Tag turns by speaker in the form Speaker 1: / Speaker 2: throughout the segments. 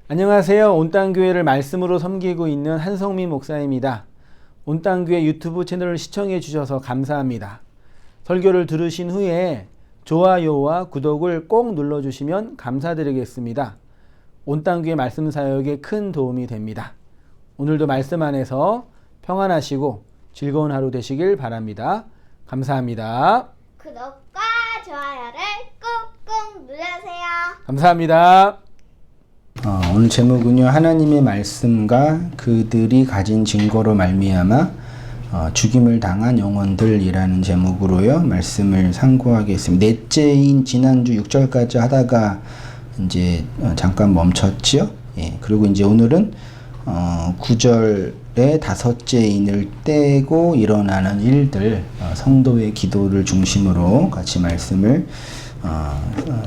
Speaker 1: 안녕하세요. 온땅교회를 말씀으로 섬기고 있는 한성민 목사입니다. 온땅교회 유튜브 채널을 시청해 주셔서 감사합니다. 설교를 들으신 후에 좋아요와 구독을 꼭 눌러주시면 감사드리겠습니다. 온땅교회 말씀 사역에 큰 도움이 됩니다. 오늘도 말씀 안에서 평안하시고 즐거운 하루 되시길 바랍니다. 감사합니다.
Speaker 2: 구독과 좋아요를 꾹꾹 눌러주세요.
Speaker 1: 감사합니다. 오늘 제목은요, 하나님의 말씀과 그들이 가진 증거로 말미암아 죽임을 당한 영혼들이라는 제목으로요 말씀을 상고하겠습니다. 넷째인 지난주 6절까지 하다가 이제 잠깐 멈췄죠. 그리고 이제 오늘은 9절에 다섯째인을 떼고 일어나는 일들, 성도의 기도를 중심으로 같이 말씀을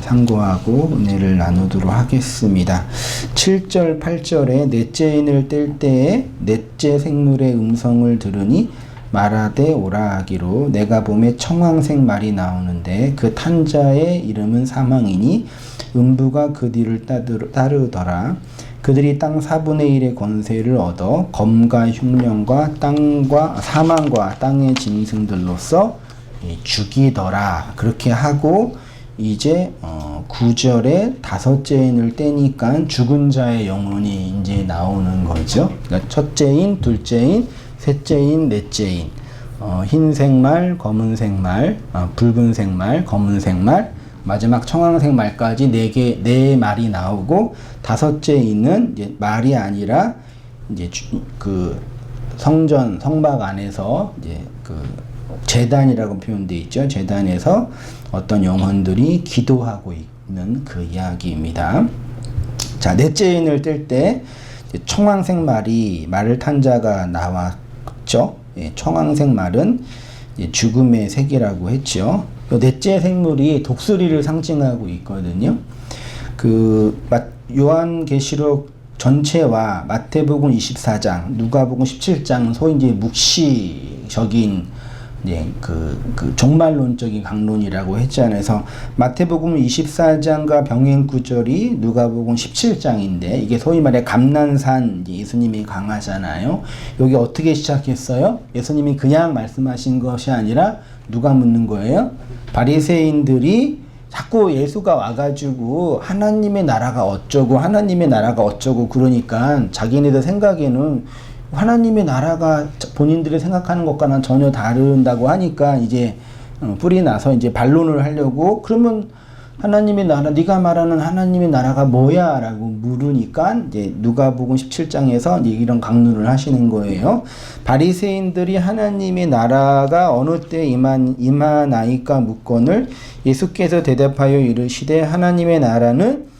Speaker 1: 상고하고 은혜를 나누도록 하겠습니다. 7절 8절에 넷째인을 뗄 때에 넷째 생물의 음성을 들으니 말하되 오라 하기로 내가 봄에 청황색 말이 나오는데 그 탄자의 이름은 사망이니 음부가 그 뒤를 따르더라. 그들이 땅 4분의 1의 권세를 얻어 검과 흉년과 사망과 땅의 짐승들로서 죽이더라. 그렇게 하고 이제 9절에 다섯째인을 떼니까 죽은 자의 영혼이 이제 나오는 거죠. 그러니까 첫째인, 둘째인, 셋째인, 넷째인, 흰색 말, 검은색 말, 붉은색 말, 검은색 말, 마지막 청황색 말까지 네 말이 나오고 다섯째인은 이제 말이 아니라 이제 그 성막 안에서 이제 그 제단이라고 표현되어 있죠. 제단에서 어떤 영혼들이 기도하고 있는 그 이야기입니다. 자, 넷째인을 뗄 때 청황색 말을 탄 자가 나왔죠. 청황색 말은 죽음의 색이라고 했죠. 넷째 생물이 독수리를 상징하고 있거든요. 그 요한계시록 전체와 마태복음 24장, 누가복음 17장 소위 이제 묵시적인 그 종말론적인 강론이라고 했잖아요. 그래서 마태복음 24장과 병행 구절이 누가복음 17장인데 이게 소위 말해 감난산 예수님이 강하잖아요. 여기 어떻게 시작했어요? 예수님이 그냥 말씀하신 것이 아니라 누가 묻는 거예요? 바리새인들이 자꾸 예수가 와가지고 하나님의 나라가 어쩌고 그러니까 자기네들 생각에는 하나님의 나라가 본인들이 생각하는 것과는 전혀 다른다고 하니까 이제 뿔이 나서 이제 반론을 하려고 그러면 하나님의 나라, 네가 말하는 하나님의 나라가 뭐야? 라고 물으니까 이제 누가복음 17장에서 이제 이런 강론을 하시는 거예요. 바리새인들이 하나님의 나라가 어느 때 임하나이까 묻거늘 예수께서 대답하여 이르시되 하나님의 나라는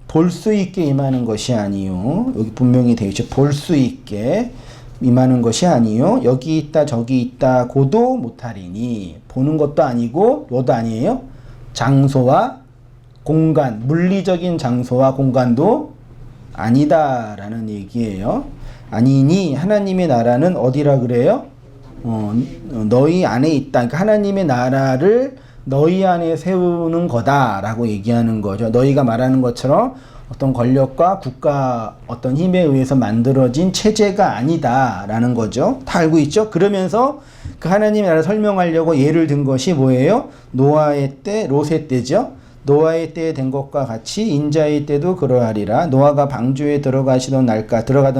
Speaker 1: 볼 수 있게 임하는 것이 아니요. 여기 분명히 되어 있죠. 볼 수 있게 임하는 것이 아니요. 여기 있다 저기 있다 고도 못하리니 보는 것도 아니고 뭐도 아니에요. 장소와 공간, 물리적인 장소와 공간도 아니다라는 얘기예요. 아니니 하나님의 나라는 어디라 그래요? 너희 안에 있다. 그러니까 하나님의 나라를 너희 안에 세우는 거다라고 얘기하는 거죠. 너희가 말하는 것처럼 어떤 권력과 국가 어떤 힘에 의해서 만들어진 체제가 아니다라는 거죠. 다 알고 있죠? 그러면서 그 하나님의 나라를 설명하려고 예를 든 것이 뭐예요? 노아의 때, 롯의 때죠. 노아의 때에 된 것과 같이 인자의 때도 그러하리라. 노아가 방주에 들어가던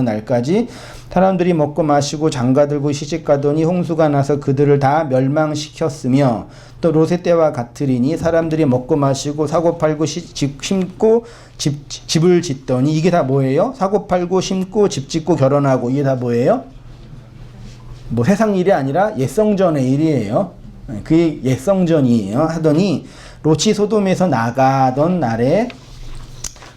Speaker 1: 날까지 사람들이 먹고 마시고 장가들고 시집가더니 홍수가 나서 그들을 다 멸망시켰으며 또 롯의 때와 같으리니 사람들이 먹고 마시고 사고 팔고 심고 집을 짓더니 이게 다 뭐예요? 사고 팔고 심고 집 짓고 결혼하고 이게 다 뭐예요? 뭐 세상 일이 아니라 옛성전의 일이에요. 그게 옛성전이에요. 하더니 롯이 소돔에서 나가던 날에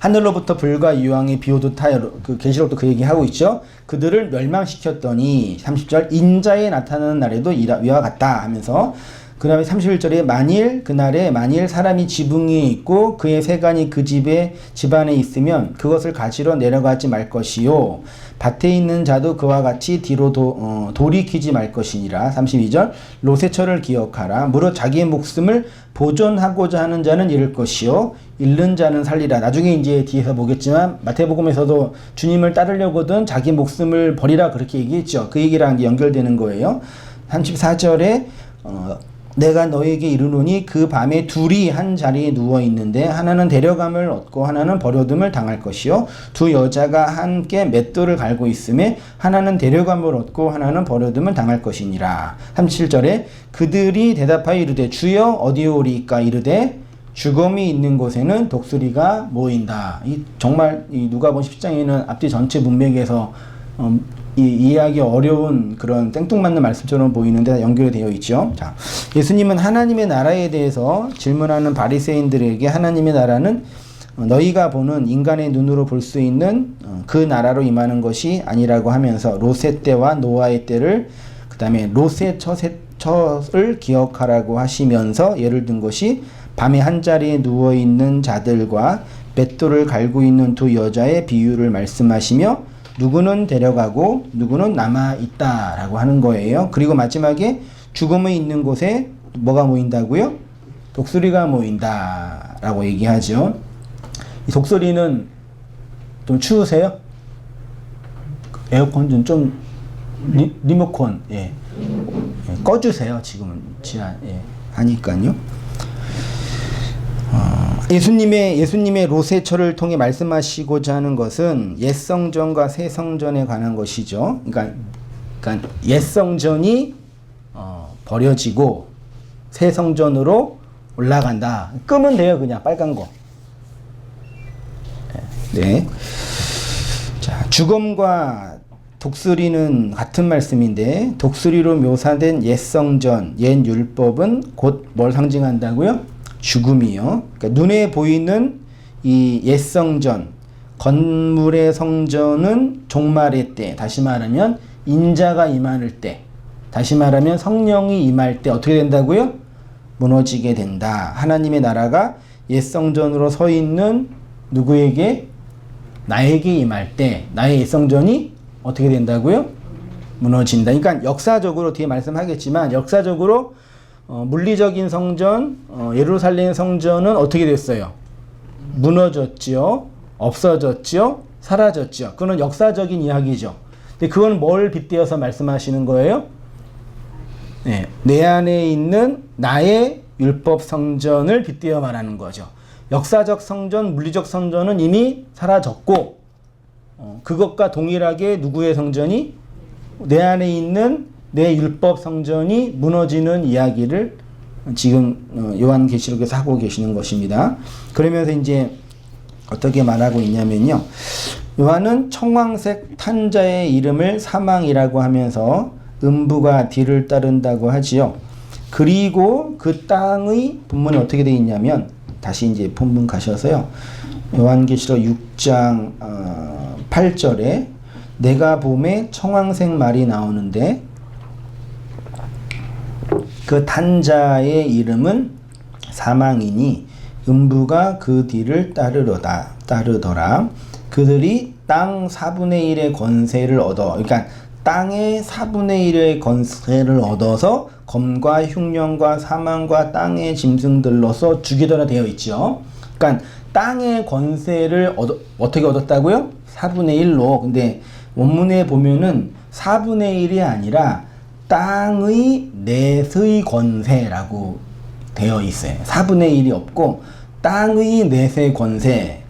Speaker 1: 하늘로부터 불과 유황이 비오듯 하여 그 계시록도 그 얘기하고 있죠. 그들을 멸망시켰더니 30절 인자에 나타나는 날에도 이와 같다 하면서 그 다음에 31절에 만일 그날에 만일 사람이 지붕 위에 있고 그의 세간이 그 집안에 있으면 그것을 가지러 내려가지 말 것이요 밭에 있는 자도 그와 같이 뒤로 돌이키지 말 것이니라. 32절 롯의 철을 기억하라. 무릇 자기의 목숨을 보존하고자 하는 자는 잃을 것이요 잃는 자는 살리라. 나중에 이제 뒤에서 보겠지만 마태복음에서도 주님을 따르려거든 자기 목숨을 버리라 그렇게 얘기했죠. 그 얘기랑 연결되는 거예요. 34절에 내가 너에게 이르노니 그 밤에 둘이 한 자리에 누워 있는데 하나는 데려감을 얻고 하나는 버려둠을 당할 것이요 두 여자가 함께 맷돌을 갈고 있음에 하나는 데려감을 얻고 하나는 버려둠을 당할 것이니라. 37절에 그들이 대답하여 이르되 주여 어디에 오리이까 이르되 죽음이 있는 곳에는 독수리가 모인다. 정말 누가복음 10장에는 앞뒤 전체 문맥에서 이해하기 어려운 그런 생뚱맞는 말씀처럼 보이는데 연결이 되어 있죠. 자, 예수님은 하나님의 나라에 대해서 질문하는 바리새인들에게 하나님의 나라는 너희가 보는 인간의 눈으로 볼 수 있는 그 나라로 임하는 것이 아니라고 하면서 롯의 때와 노아의 때를 그 다음에 롯의 첫 기억하라고 하시면서 예를 든 것이 밤에 한 자리에 누워있는 자들과 맷돌을 갈고 있는 두 여자의 비유를 말씀하시며 누구는 데려가고 누구는 남아있다라고 하는 거예요. 그리고 마지막에 죽음이 있는 곳에 뭐가 모인다고요? 독수리가 모인다라고 얘기하죠. 이 독수리는 좀 추우세요? 에어컨 좀 리모컨 꺼주세요. 지금은 하니까요. 예수님의 롯의 철을 통해 말씀하시고자 하는 것은 옛 성전과 새 성전에 관한 것이죠. 그러니까 옛 성전이 버려지고 새 성전으로 올라간다. 끄면 돼요, 그냥 빨간 거. 네. 자, 죽음과 독수리는 같은 말씀인데 독수리로 묘사된 옛 성전, 옛 율법은 곧 뭘 상징한다고요? 죽음이요. 그러니까 눈에 보이는 이 옛 성전, 건물의 성전은 종말의 때, 다시 말하면 인자가 임할 때, 다시 말하면 성령이 임할 때 어떻게 된다고요? 무너지게 된다. 하나님의 나라가 옛 성전으로 서 있는 누구에게? 나에게 임할 때 나의 옛 성전이 어떻게 된다고요? 무너진다. 그러니까 역사적으로 뒤에 말씀하겠지만 역사적으로 물리적인 성전, 예루살렘 성전은 어떻게 됐어요? 무너졌지요? 없어졌지요? 사라졌지요? 그건 역사적인 이야기죠. 근데 그건 뭘 빗대어서 말씀하시는 거예요? 네, 내 안에 있는 나의 율법 성전을 빗대어 말하는 거죠. 역사적 성전, 물리적 성전은 이미 사라졌고 그것과 동일하게 누구의 성전이? 내 안에 있는 내 율법 성전이 무너지는 이야기를 지금 요한계시록에서 하고 계시는 것입니다. 그러면서 이제 어떻게 말하고 있냐면요. 요한은 청황색 탄 자의 이름을 사망이라고 하면서 음부가 뒤를 따른다고 하지요. 그리고 그 땅의 본문이 어떻게 되어 있냐면 다시 이제 본문 가셔서요. 요한계시록 6장 8절에 내가 봄에 청황색 말이 나오는데 그 탄자의 이름은 사망이니 음부가 그 뒤를 따르더라. 그들이 땅 4분의 1의 권세를 얻어, 그러니까 땅의 4분의 1의 권세를 얻어서 검과 흉년과 사망과 땅의 짐승들로서 죽이더라 되어 있죠. 그러니까 땅의 권세를 어떻게 얻었다고요? 4분의 1로. 근데 원문에 보면은 4분의 1이 아니라 땅의 넷의 권세라고 되어 있어요. 4분의 1이 없고 땅의 넷의 권세.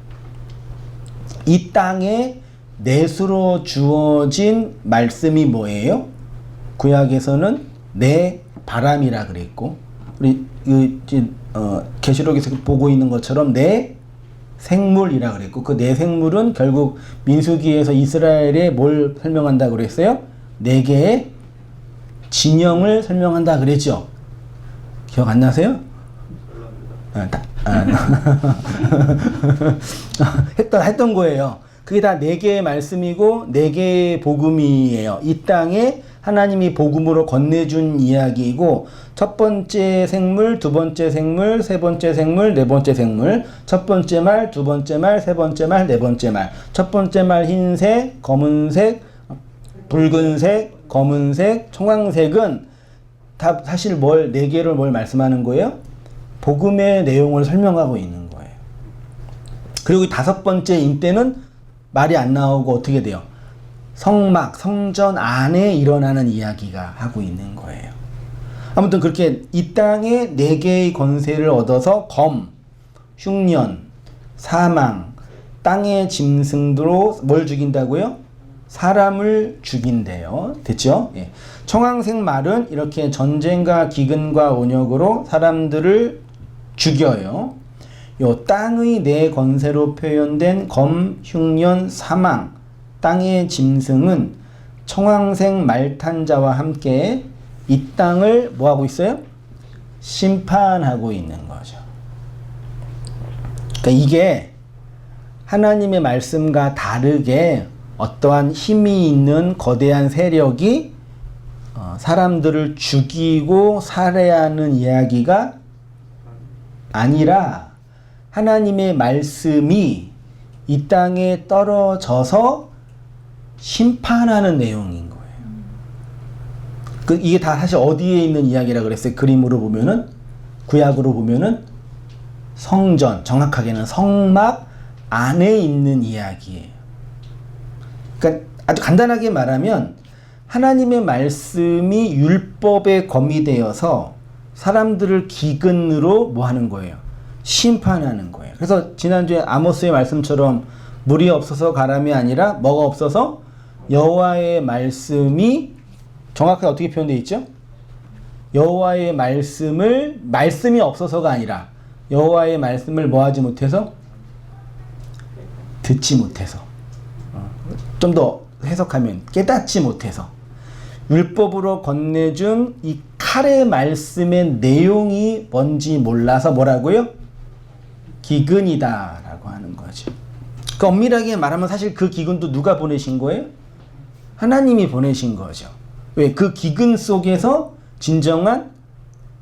Speaker 1: 이 땅에 넷으로 주어진 말씀이 뭐예요? 구약에서는 내 바람이라 그랬고 우리 계시록에서 보고 있는 것처럼 내 생물이라 그랬고 그 내 생물은 결국 민수기에서 이스라엘에 뭘 설명한다 그랬어요? 네 개의 진영을 설명한다 그랬죠. 기억 안 나세요? 했던 거예요. 그게 다 4개의 말씀이고 4개의 복음이에요. 이 땅에 하나님이 복음으로 건네준 이야기이고 첫 번째 생물, 두 번째 생물, 세 번째 생물, 네 번째 생물, 첫 번째 말, 두 번째 말, 세 번째 말, 네 번째 말. 첫 번째 말 흰색, 검은색, 붉은색, 검은색, 청황색은 다 사실 4개를 뭘 말씀하는 거예요? 복음의 내용을 설명하고 있는 거예요. 그리고 5번째 임 때는 말이 안 나오고 어떻게 돼요? 성막, 성전 안에 일어나는 이야기가 하고 있는 거예요. 아무튼 그렇게 이 땅에 4개의 권세를 얻어서 검, 흉년, 사망, 땅의 짐승으로 뭘 죽인다고요? 사람을 죽인대요. 됐죠? 예. 청황색 말은 이렇게 전쟁과 기근과 온역으로 사람들을 죽여요. 요 땅의 4권세로 표현된 검, 흉년, 사망, 땅의 짐승은 청황색 말탄자와 함께 이 땅을 뭐하고 있어요? 심판하고 있는 거죠. 그러니까 이게 하나님의 말씀과 다르게 어떠한 힘이 있는 거대한 세력이 사람들을 죽이고 살해하는 이야기가 아니라 하나님의 말씀이 이 땅에 떨어져서 심판하는 내용인 거예요. 이게 다 사실 어디에 있는 이야기라 그랬어요? 그림으로 보면은, 구약으로 보면은 성전, 정확하게는 성막 안에 있는 이야기예요. 그러니까 아주 간단하게 말하면 하나님의 말씀이 율법에 거미되어서 사람들을 기근으로 뭐 하는 거예요? 심판하는 거예요. 그래서 지난주에 아모스의 말씀처럼 물이 없어서 가람이 아니라 뭐가 없어서 여호와의 말씀이 정확하게 어떻게 표현되어 있죠? 여호와의 말씀이 없어서가 아니라 여호와의 말씀을 뭐 하지 못해서? 듣지 못해서. 좀 더 해석하면 깨닫지 못해서. 율법으로 건네준 이 칼의 말씀의 내용이 뭔지 몰라서 뭐라고요? 기근이다 라고 하는 거죠. 그 엄밀하게 말하면 사실 그 기근도 누가 보내신 거예요? 하나님이 보내신 거죠. 왜? 그 기근 속에서 진정한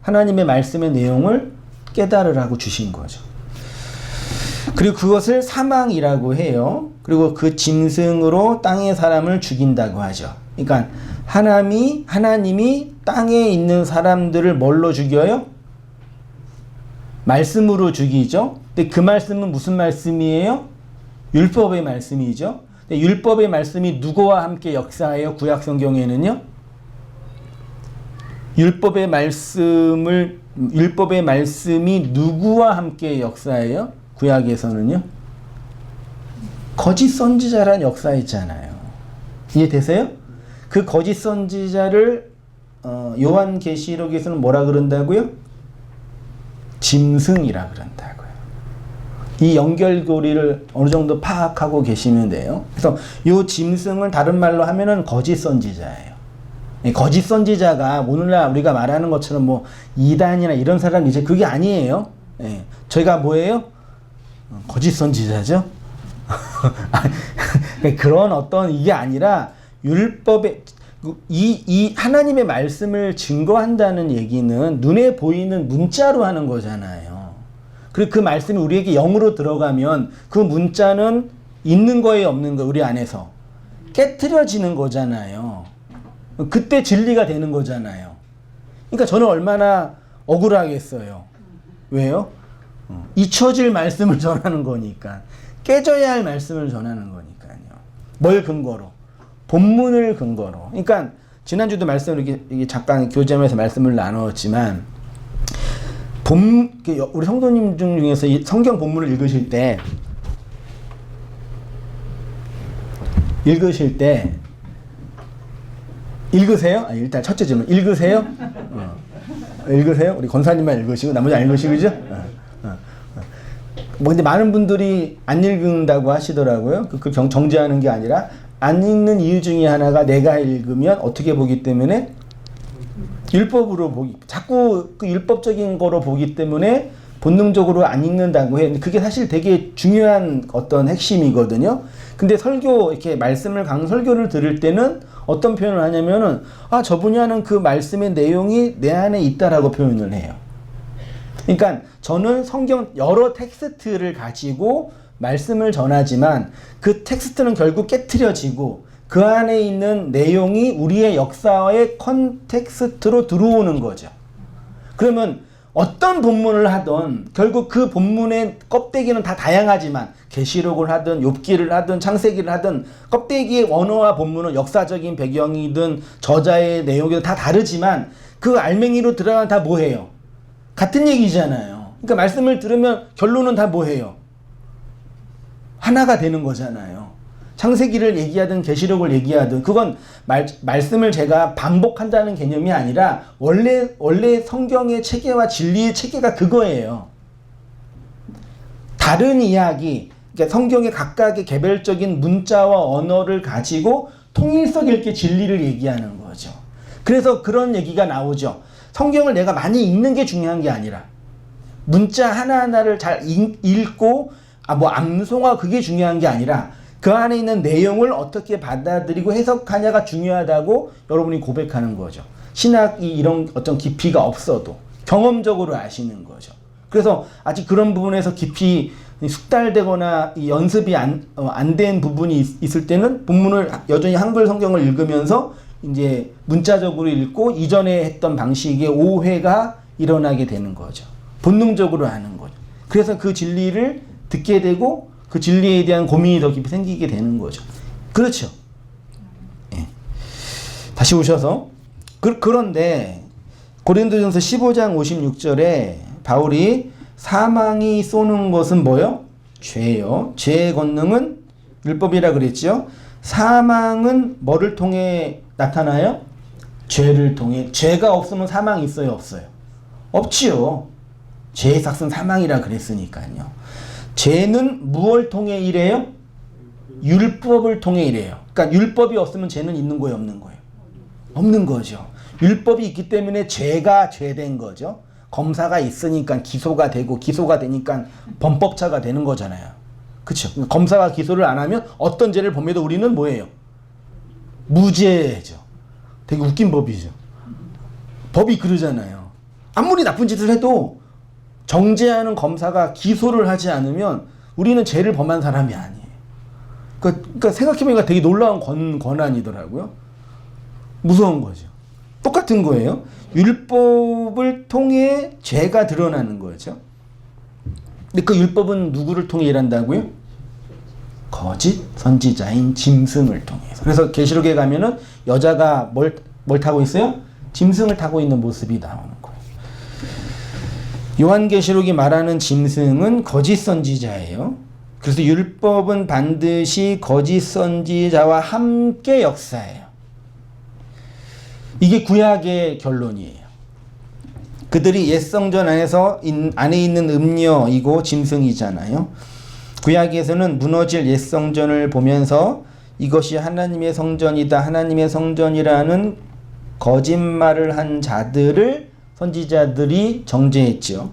Speaker 1: 하나님의 말씀의 내용을 깨달으라고 주신 거죠. 그리고 그것을 사망이라고 해요. 그리고 그 짐승으로 땅의 사람을 죽인다고 하죠. 그러니까 하나님이 땅에 있는 사람들을 뭘로 죽여요? 말씀으로 죽이죠. 근데 그 말씀은 무슨 말씀이에요? 율법의 말씀이죠. 근데 율법의 말씀이 누구와 함께 역사해요? 구약 성경에는요. 율법의 말씀이 누구와 함께 역사해요? 구약에서는요. 거짓 선지자란 역사 있잖아요. 이해되세요? 그 거짓 선지자를 요한계시록에서는 뭐라 그런다고요? 짐승이라 그런다고요. 이 연결고리를 어느 정도 파악하고 계시면 돼요. 그래서 이 짐승을 다른 말로 하면은 거짓 선지자예요. 거짓 선지자가 오늘날 우리가 말하는 것처럼 뭐 이단이나 이런 사람 이제 그게 아니에요. 저희가 뭐예요? 거짓 선지자죠. 그런 어떤 이게 아니라 율법의 이 하나님의 말씀을 증거한다는 얘기는 눈에 보이는 문자로 하는 거잖아요. 그리고 그 말씀이 우리에게 영으로 들어가면 그 문자는 있는 거예요, 없는 거 우리 안에서 깨트려지는 거잖아요. 그때 진리가 되는 거잖아요. 그러니까 저는 얼마나 억울하겠어요. 왜요? 잊혀질 말씀을 전하는 거니까. 깨져야 할 말씀을 전하는 거니까요. 뭘 근거로? 본문을 근거로. 그러니까 지난주도 말씀을 이렇게 잠깐 교제하면서 말씀을 나누었지만 우리 성도님 중에서 이 성경 본문을 읽으실 때 읽으세요? 일단 첫째 질문 읽으세요? 읽으세요? 우리 권사님만 읽으시고 나머지 안 읽으시고 그죠? 뭐 근데 많은 분들이 안 읽는다고 하시더라고요. 그 정죄하는 게 아니라 안 읽는 이유 중에 하나가 내가 읽으면 어떻게 보기 때문에 율법으로 자꾸 그 율법적인 거로 보기 때문에 본능적으로 안 읽는다고 해. 그게 사실 되게 중요한 어떤 핵심이거든요. 근데 설교, 이렇게 말씀을 설교를 들을 때는 어떤 표현을 하냐면은, 저분이 하는 그 말씀의 내용이 내 안에 있다라고 표현을 해요. 그러니까 저는 성경 여러 텍스트를 가지고 말씀을 전하지만 그 텍스트는 결국 깨트려지고 그 안에 있는 내용이 우리의 역사의 컨텍스트로 들어오는 거죠. 그러면 어떤 본문을 하든 결국 그 본문의 껍데기는 다 다양하지만 계시록을 하든 욥기를 하든 창세기를 하든 껍데기의 원어와 본문은 역사적인 배경이든 저자의 내용이든 다 다르지만 그 알맹이로 들어가면 다 뭐예요? 같은 얘기잖아요. 그러니까 말씀을 들으면 결론은 다 뭐예요? 하나가 되는 거잖아요. 창세기를 얘기하든 계시록을 얘기하든 그건 말씀을 제가 반복한다는 개념이 아니라 원래 성경의 체계와 진리의 체계가 그거예요. 다른 이야기, 그러니까 성경의 각각의 개별적인 문자와 언어를 가지고 통일성 있게 진리를 얘기하는 거죠. 그래서 그런 얘기가 나오죠. 성경을 내가 많이 읽는 게 중요한 게 아니라 문자 하나하나를 잘 읽고 암송화 그게 중요한 게 아니라 그 안에 있는 내용을 어떻게 받아들이고 해석하냐가 중요하다고 여러분이 고백하는 거죠. 신학이 이런 어떤 깊이가 없어도 경험적으로 아시는 거죠. 그래서 아직 그런 부분에서 깊이 숙달되거나 연습이 안 된 부분이 있을 때는 본문을 여전히 한글 성경을 읽으면서 이제 문자적으로 읽고 이전에 했던 방식의 오해가 일어나게 되는 거죠. 본능적으로 하는 거죠. 그래서 그 진리를 듣게 되고 그 진리에 대한 고민이 더 깊이 생기게 되는 거죠. 그렇죠. 예. 다시 오셔서 그런데 고린도전서 15장 56절에 바울이 사망이 쏘는 것은 뭐요? 죄요. 죄의 권능은 율법이라 그랬죠. 사망은 뭐를 통해 나타나요? 죄를 통해. 죄가 없으면 사망이 있어요? 없어요? 없지요. 죄의 삭은 사망이라 그랬으니까요. 죄는 무엇을 통해 일해요? 율법을 통해 일해요. 그러니까 율법이 없으면 죄는 있는 거예요? 없는 거예요? 없는 거죠. 율법이 있기 때문에 죄가 죄된 거죠. 검사가 있으니까 기소가 되고 기소가 되니까 범법자가 되는 거잖아요. 그렇죠? 검사가 기소를 안 하면 어떤 죄를 범해도 우리는 뭐예요? 무죄죠. 되게 웃긴 법이죠. 법이 그러잖아요. 아무리 나쁜 짓을 해도 정죄하는 검사가 기소를 하지 않으면 우리는 죄를 범한 사람이 아니에요. 그러니까 생각해보니까 되게 놀라운 권한이더라고요. 무서운 거죠. 똑같은 거예요. 율법을 통해 죄가 드러나는 거죠. 근데 그 율법은 누구를 통해 일한다고요? 거짓 선지자인 짐승을 통해서. 그래서 계시록에 가면은 여자가 뭘 타고 있어요? 짐승을 타고 있는 모습이 나오는 거예요. 요한계시록이 말하는 짐승은 거짓 선지자예요. 그래서 율법은 반드시 거짓 선지자와 함께 역사해요. 이게 구약의 결론이에요. 그들이 옛 성전 안에 있는 음녀이고 짐승이잖아요. 구약에서는 무너질 옛 성전을 보면서 이것이 하나님의 성전이다, 하나님의 성전이라는 거짓말을 한 자들을 선지자들이 정죄했죠.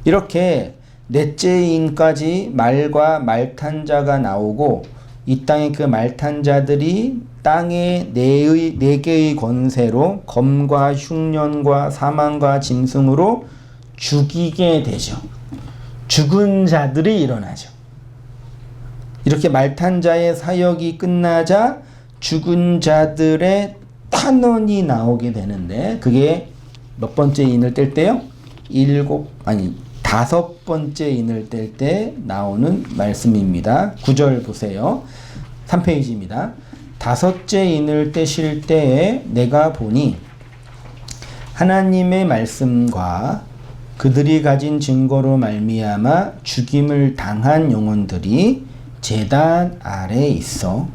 Speaker 1: 이렇게 넷째인까지 말과 말탄 자가 나오고 이 땅에 그 말탄 자들이 땅의 네 개의 권세로 검과 흉년과 사망과 짐승으로 죽이게 되죠. 죽은 자들이 일어나죠. 이렇게 말탄 자의 사역이 끝나자 죽은 자들의 탄원이 나오게 되는데 그게 몇 번째 인을 뗄 때요? 다섯 번째 인을 뗄 때 나오는 말씀입니다. 9절 보세요. 3페이지입니다. 다섯째 인을 떼실 때에 내가 보니 하나님의 말씀과 그들이 가진 증거로 말미암아 죽임을 당한 영혼들이 제단 아래에 있어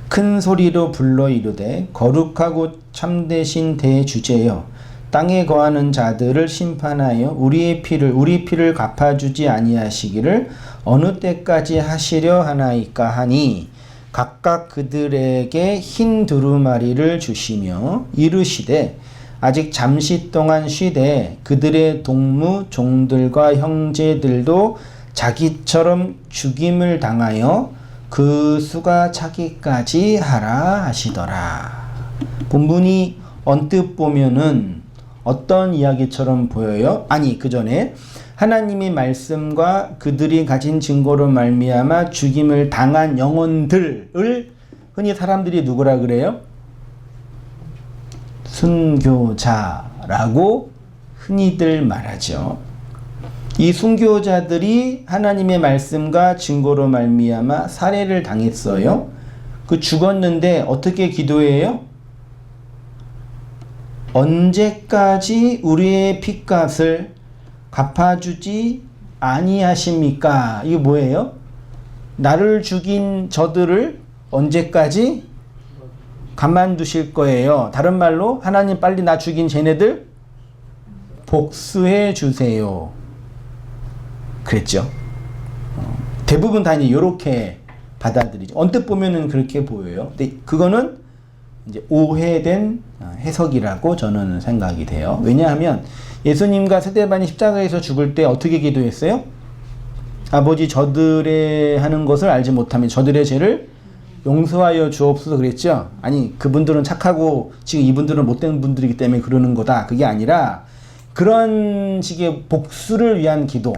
Speaker 1: 큰 소리로 불러 이르되 거룩하고 참되신 대주제여 땅에 거하는 자들을 심판하여 우리 피를 갚아주지 아니하시기를 어느 때까지 하시려 하나이까 하니 각각 그들에게 흰 두루마리를 주시며 이르시되 아직 잠시 동안 쉬되 그들의 동무 종들과 형제들도 자기처럼 죽임을 당하여 그 수가 차기까지 하라 하시더라. 본문이 언뜻 보면은 어떤 이야기처럼 보여요? 아니, 그 전에 하나님의 말씀과 그들이 가진 증거로 말미암아 죽임을 당한 영혼들을 흔히 사람들이 누구라 그래요? 순교자라고 흔히들 말하죠. 이 순교자들이 하나님의 말씀과 증거로 말미암아 살해를 당했어요. 그 죽었는데 어떻게 기도해요? 언제까지 우리의 핏값을 갚아주지 아니하십니까? 이게 뭐예요? 나를 죽인 저들을 언제까지 가만두실 거예요? 다른 말로 하나님 빨리 나 죽인 쟤네들 복수해 주세요. 그랬죠. 대부분 다 이렇게 받아들이죠. 언뜻 보면은 그렇게 보여요. 근데 그거는 이제 오해된 해석이라고 저는 생각이 돼요. 왜냐하면 예수님과 스데반이 십자가에서 죽을 때 어떻게 기도했어요? 아버지, 저들의 하는 것을 알지 못하면 저들의 죄를 용서하여 주옵소서 그랬죠. 아니, 그분들은 착하고 지금 이분들은 못된 분들이기 때문에 그러는 거다. 그게 아니라 그런 식의 복수를 위한 기도.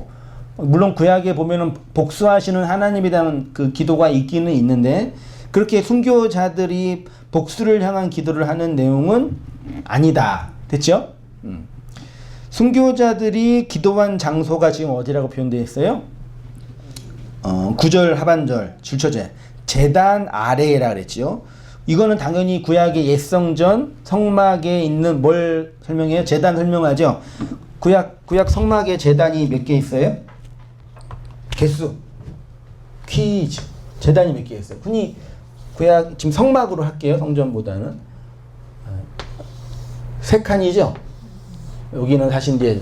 Speaker 1: 물론 구약에 보면은 복수하시는 하나님에 대한 그 기도가 있기는 있는데 그렇게 순교자들이 복수를 향한 기도를 하는 내용은 아니다. 됐죠? 순교자들이 기도한 장소가 지금 어디라고 표현되어 있어요? 9절 하반절 줄쳐져 제단 아래라 그랬죠. 이거는 당연히 구약의 옛성전 성막에 있는 뭘 설명해요? 제단 설명하죠. 구약 성막에 제단이 몇 개 있어요? 개수 퀴즈. 제단이 몇 개 있어요? 흔히 구약 지금 성막으로 할게요. 성전보다는 3칸이죠. 여기는 사실 이제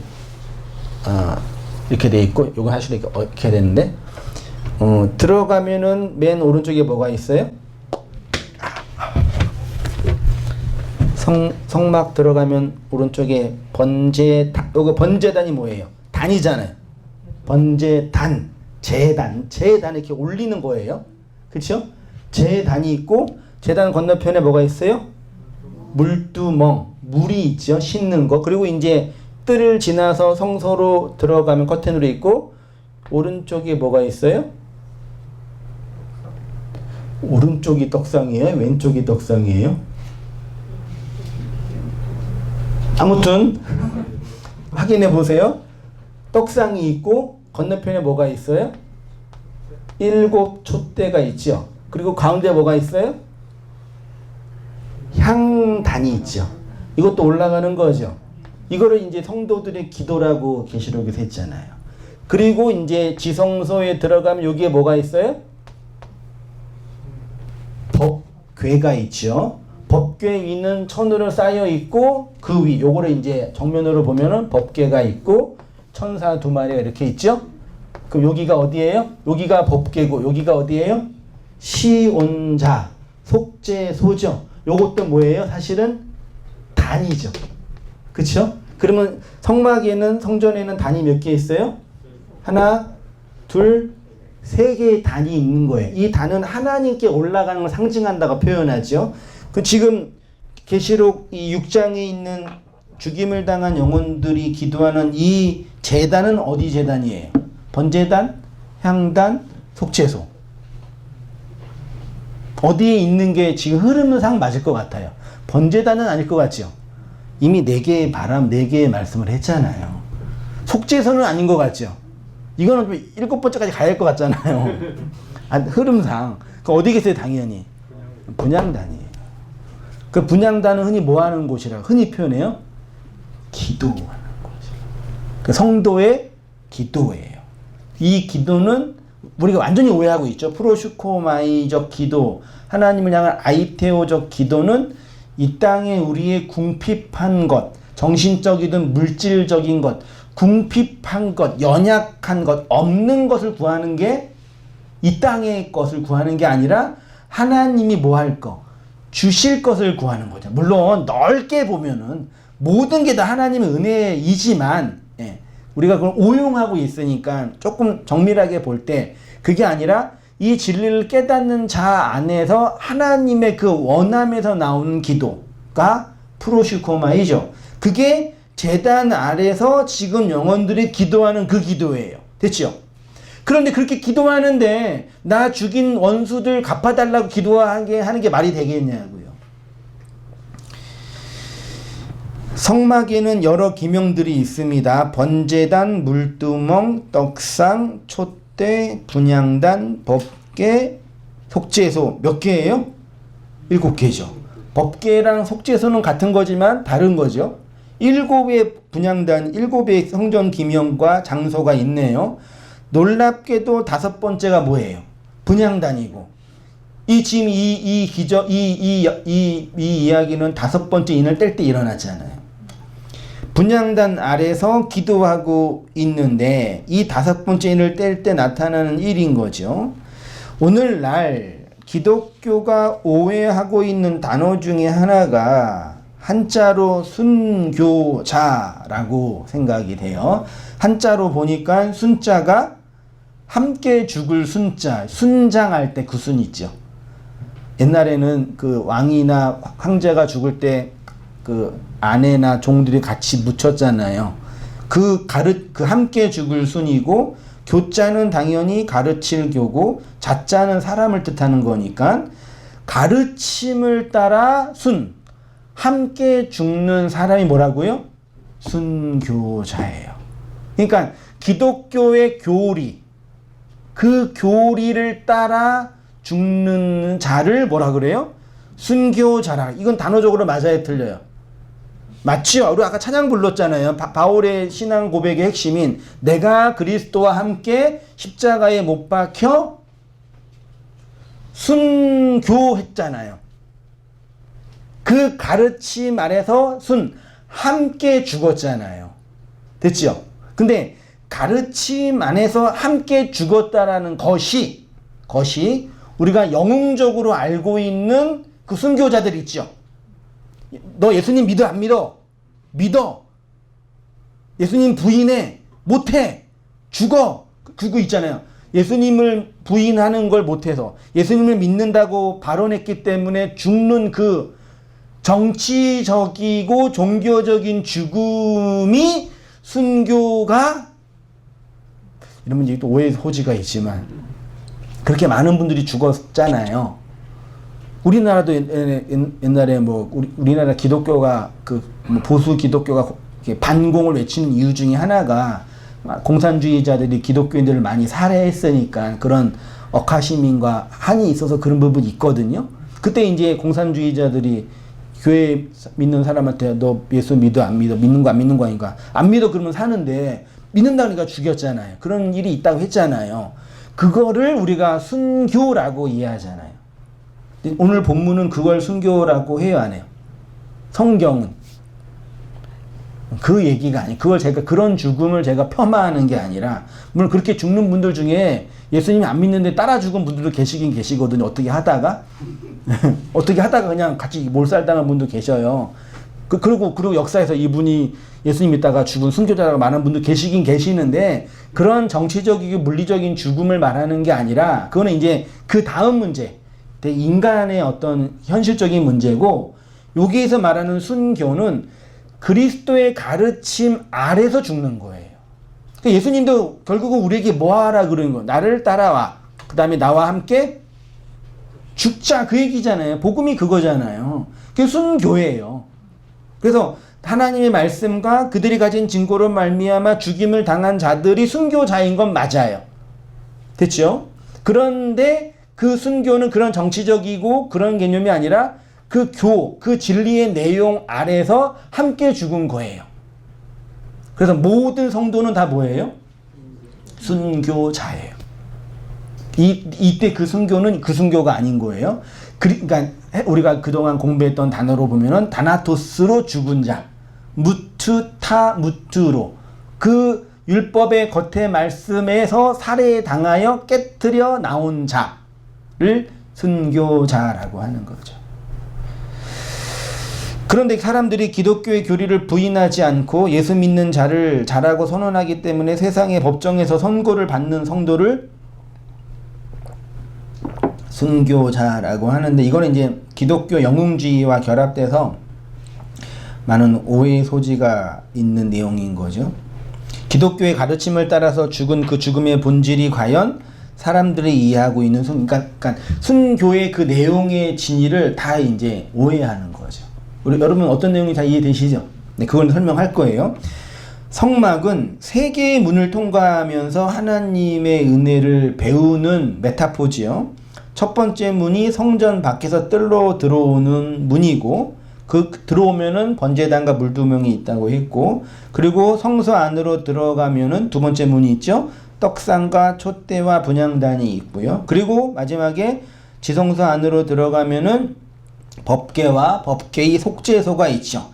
Speaker 1: 이렇게 돼 있고 요건 사실 이렇게 됐는데 들어가면은 맨 오른쪽에 뭐가 있어요? 성막 들어가면 오른쪽에 번제단. 요거 번제단이 뭐예요? 단이잖아요. 번제단, 제단 이렇게 올리는 거예요. 그렇죠? 제단이 있고 제단 건너편에 뭐가 있어요? 물두멍, 물이 있죠. 씻는 거. 그리고 이제 뜰을 지나서 성소로 들어가면 커튼으로 있고 오른쪽에 뭐가 있어요? 오른쪽이 떡상이에요? 왼쪽이 떡상이에요? 아무튼 확인해 보세요. 떡상이 있고 건너편에 뭐가 있어요? 7 촛대가 있죠. 그리고 가운데 뭐가 있어요? 향단이 있죠. 이것도 올라가는 거죠. 이거를 이제 성도들의 기도라고 계시록에서 했잖아요. 그리고 이제 지성소에 들어가면 여기에 뭐가 있어요? 법궤가 있죠. 법궤 위는 천으로 쌓여 있고 그 위 요거를 이제 정면으로 보면은 법궤가 있고 천사 2마리가 이렇게 있죠. 그럼 여기가 어디예요? 여기가 법궤고 여기가 어디예요? 시온자 속죄소죠. 요것도 뭐예요? 사실은 단이죠. 그쵸? 그러면 성막에는 성전에는 단이 몇 개 있어요? 하나, 둘, 3개의 단이 있는 거예요. 이 단은 하나님께 올라가는 걸 상징한다고 표현하죠. 그 지금 계시록 이 6장에 있는 죽임을 당한 영혼들이 기도하는 이 제단은 어디 제단이에요? 번제단, 향단, 속죄소. 어디에 있는 게 지금 흐름상 맞을 것 같아요. 번제단은 아닐 것 같죠? 이미 4개의 바람, 4개의 말씀을 했잖아요. 속죄소는 아닌 것 같죠? 이거는 좀 7번째까지 가야 할 것 같잖아요. 흐름상. 그 어디 계세요, 당연히? 분향단이에요. 그 분향단은 흔히 뭐 하는 곳이라고 흔히 표현해요? 기도하는 곳이에요. 그 성도의 기도예요. 이 기도는 우리가 완전히 오해하고 있죠. 프로슈코마이적 기도, 하나님을 향한 아이테오적 기도는 이 땅에 우리의 궁핍한 것, 정신적이든 물질적인 것, 궁핍한 것, 연약한 것, 없는 것을 구하는 게 이 땅의 것을 구하는 게 아니라 하나님이 뭐 할 거, 주실 것을 구하는 거죠. 물론 넓게 보면은 모든 게 다 하나님의 은혜이지만 우리가 그걸 오용하고 있으니까 조금 정밀하게 볼 때 그게 아니라 이 진리를 깨닫는 자 안에서 하나님의 그 원함에서 나오는 기도가 프로시코마이죠. 그게 제단 아래서 지금 영혼들이 기도하는 그 기도예요. 됐죠? 그런데 그렇게 기도하는데 나 죽인 원수들 갚아달라고 기도하게 하는 게 말이 되겠냐고요. 성막에는 여러 기명들이 있습니다. 번제단, 물두멍, 떡상, 촛대, 분향단, 법궤, 속죄소. 몇 개예요? 7개죠. 법궤랑 속죄소는 같은 거지만 다른 거죠. 7의 분향단, 7의 성전 기명과 장소가 있네요. 놀랍게도 5번째가 뭐예요? 분향단이고. 지금 이 이야기는 5번째 인을 뗄 때 일어나잖아요. 분향단 아래서 기도하고 있는데 이 5번째 인을 뗄 때 나타나는 일인 거죠. 오늘날 기독교가 오해하고 있는 단어 중에 하나가 한자로 순교자라고 생각이 돼요. 한자로 보니까 순자가 함께 죽을 순자, 순장할 때 그 순 있죠. 옛날에는 그 왕이나 황제가 죽을 때 그 아내나 종들이 같이 묻혔잖아요. 그 함께 죽을 순이고, 교자는 당연히 가르칠 교고, 자자는 사람을 뜻하는 거니까, 가르침을 따라 순, 함께 죽는 사람이 뭐라고요? 순교자예요. 그러니까 기독교의 교리, 그 교리를 따라 죽는 자를 뭐라 그래요? 순교자라. 이건 단어적으로 맞아요, 틀려요? 맞죠? 우리 아까 찬양 불렀잖아요. 바울의 신앙 고백의 핵심인 내가 그리스도와 함께 십자가에 못 박혀 순교했잖아요. 그 가르침 아래서 함께 죽었잖아요. 됐죠? 근데 가르침 안에서 함께 죽었다라는 것이 우리가 영웅적으로 알고 있는 그 순교자들 있죠. 너 예수님 믿어 안 믿어? 믿어. 예수님 부인해. 못해. 죽어. 그거 있잖아요. 예수님을 부인하는 걸 못해서 예수님을 믿는다고 발언했기 때문에 죽는 그 정치적이고 종교적인 죽음이 순교가, 이러면 이제 또 오해의 소지가 있지만 그렇게 많은 분들이 죽었잖아요. 우리나라도 옛날에 우리나라 기독교가 보수 기독교가 반공을 외치는 이유 중에 하나가 공산주의자들이 기독교인들을 많이 살해했으니까 그런 억하심과 한이 있어서 그런 부분이 있거든요. 그때 이제 공산주의자들이 교회 믿는 사람한테 너 예수 믿어 안 믿어? 믿는 거 안 믿는 거 아닌가? 안 믿어 그러면 사는데 믿는다니까 죽였잖아요. 그런 일이 있다고 했잖아요. 그거를 우리가 순교라고 이해하잖아요. 오늘 본문은 그걸 순교라고 해요, 안 해요? 성경은 그 얘기가 아니에요. 그런 죽음을 제가 폄하하는 게 아니라, 물론 그렇게 죽는 분들 중에 예수님이 안 믿는데 따라 죽은 분들도 계시긴 계시거든요. 어떻게 하다가 그냥 같이 몰살당한 분도 계셔요. 그리고 역사에서 이분이 예수님 믿다가 죽은 순교자라고 말하는 분도 계시긴 계시는데, 그런 정치적이고 물리적인 죽음을 말하는 게 아니라 그거는 이제 그 다음 문제, 인간의 어떤 현실적인 문제고, 여기에서 말하는 순교는 그리스도의 가르침 아래서 죽는 거예요. 그러니까 예수님도 결국은 우리에게 뭐 하라 그러는 거예요? 나를 따라와. 그 다음에 나와 함께 죽자. 그 얘기잖아요. 복음이 그거잖아요. 그게 순교예요. 그래서 하나님의 말씀과 그들이 가진 증거로 말미암아 죽임을 당한 자들이 순교자인 건 맞아요. 됐죠? 그런데 그 순교는 그런 정치적이고 그런 개념이 아니라 그 진리의 내용 아래서 함께 죽은 거예요. 그래서 모든 성도는 다 뭐예요? 순교자예요. 이때 그 순교는 그 순교가 아닌 거예요. 그러니까 우리가 그동안 공부했던 단어로 보면은 다나토스로 죽은 자, 무트로 그 율법의 겉의 말씀에서 살해당하여 깨트려 나온 자를 순교자라고 하는 거죠. 그런데 사람들이 기독교의 교리를 부인하지 않고 예수 믿는 자를 잘하고 선언하기 때문에 세상의 법정에서 선고를 받는 성도를 순교자라고 하는데, 이거는 이제 기독교 영웅주의와 결합돼서 많은 오해의 소지가 있는 내용인 거죠. 기독교의 가르침을 따라서 죽은 그 죽음의 본질이 과연 사람들이 이해하고 있는 그러니까 순교의 그 내용의 진위를 다 이제 오해하는 거죠. 우리 여러분 어떤 내용이 다 이해되시죠? 네, 그건 설명할 거예요. 성막은 세 개의 문을 통과하면서 하나님의 은혜를 배우는 메타포지요. 첫 번째 문이 성전 밖에서 뜰로 들어오는 문이고, 그 들어오면은 번제단과 물두멍이 있다고 했고, 그리고 성소 안으로 들어가면은 두 번째 문이 있죠. 떡상과 촛대와 분향단이 있고요. 그리고 마지막에 지성소 안으로 들어가면은 법궤와 법궤의 속죄소가 있죠.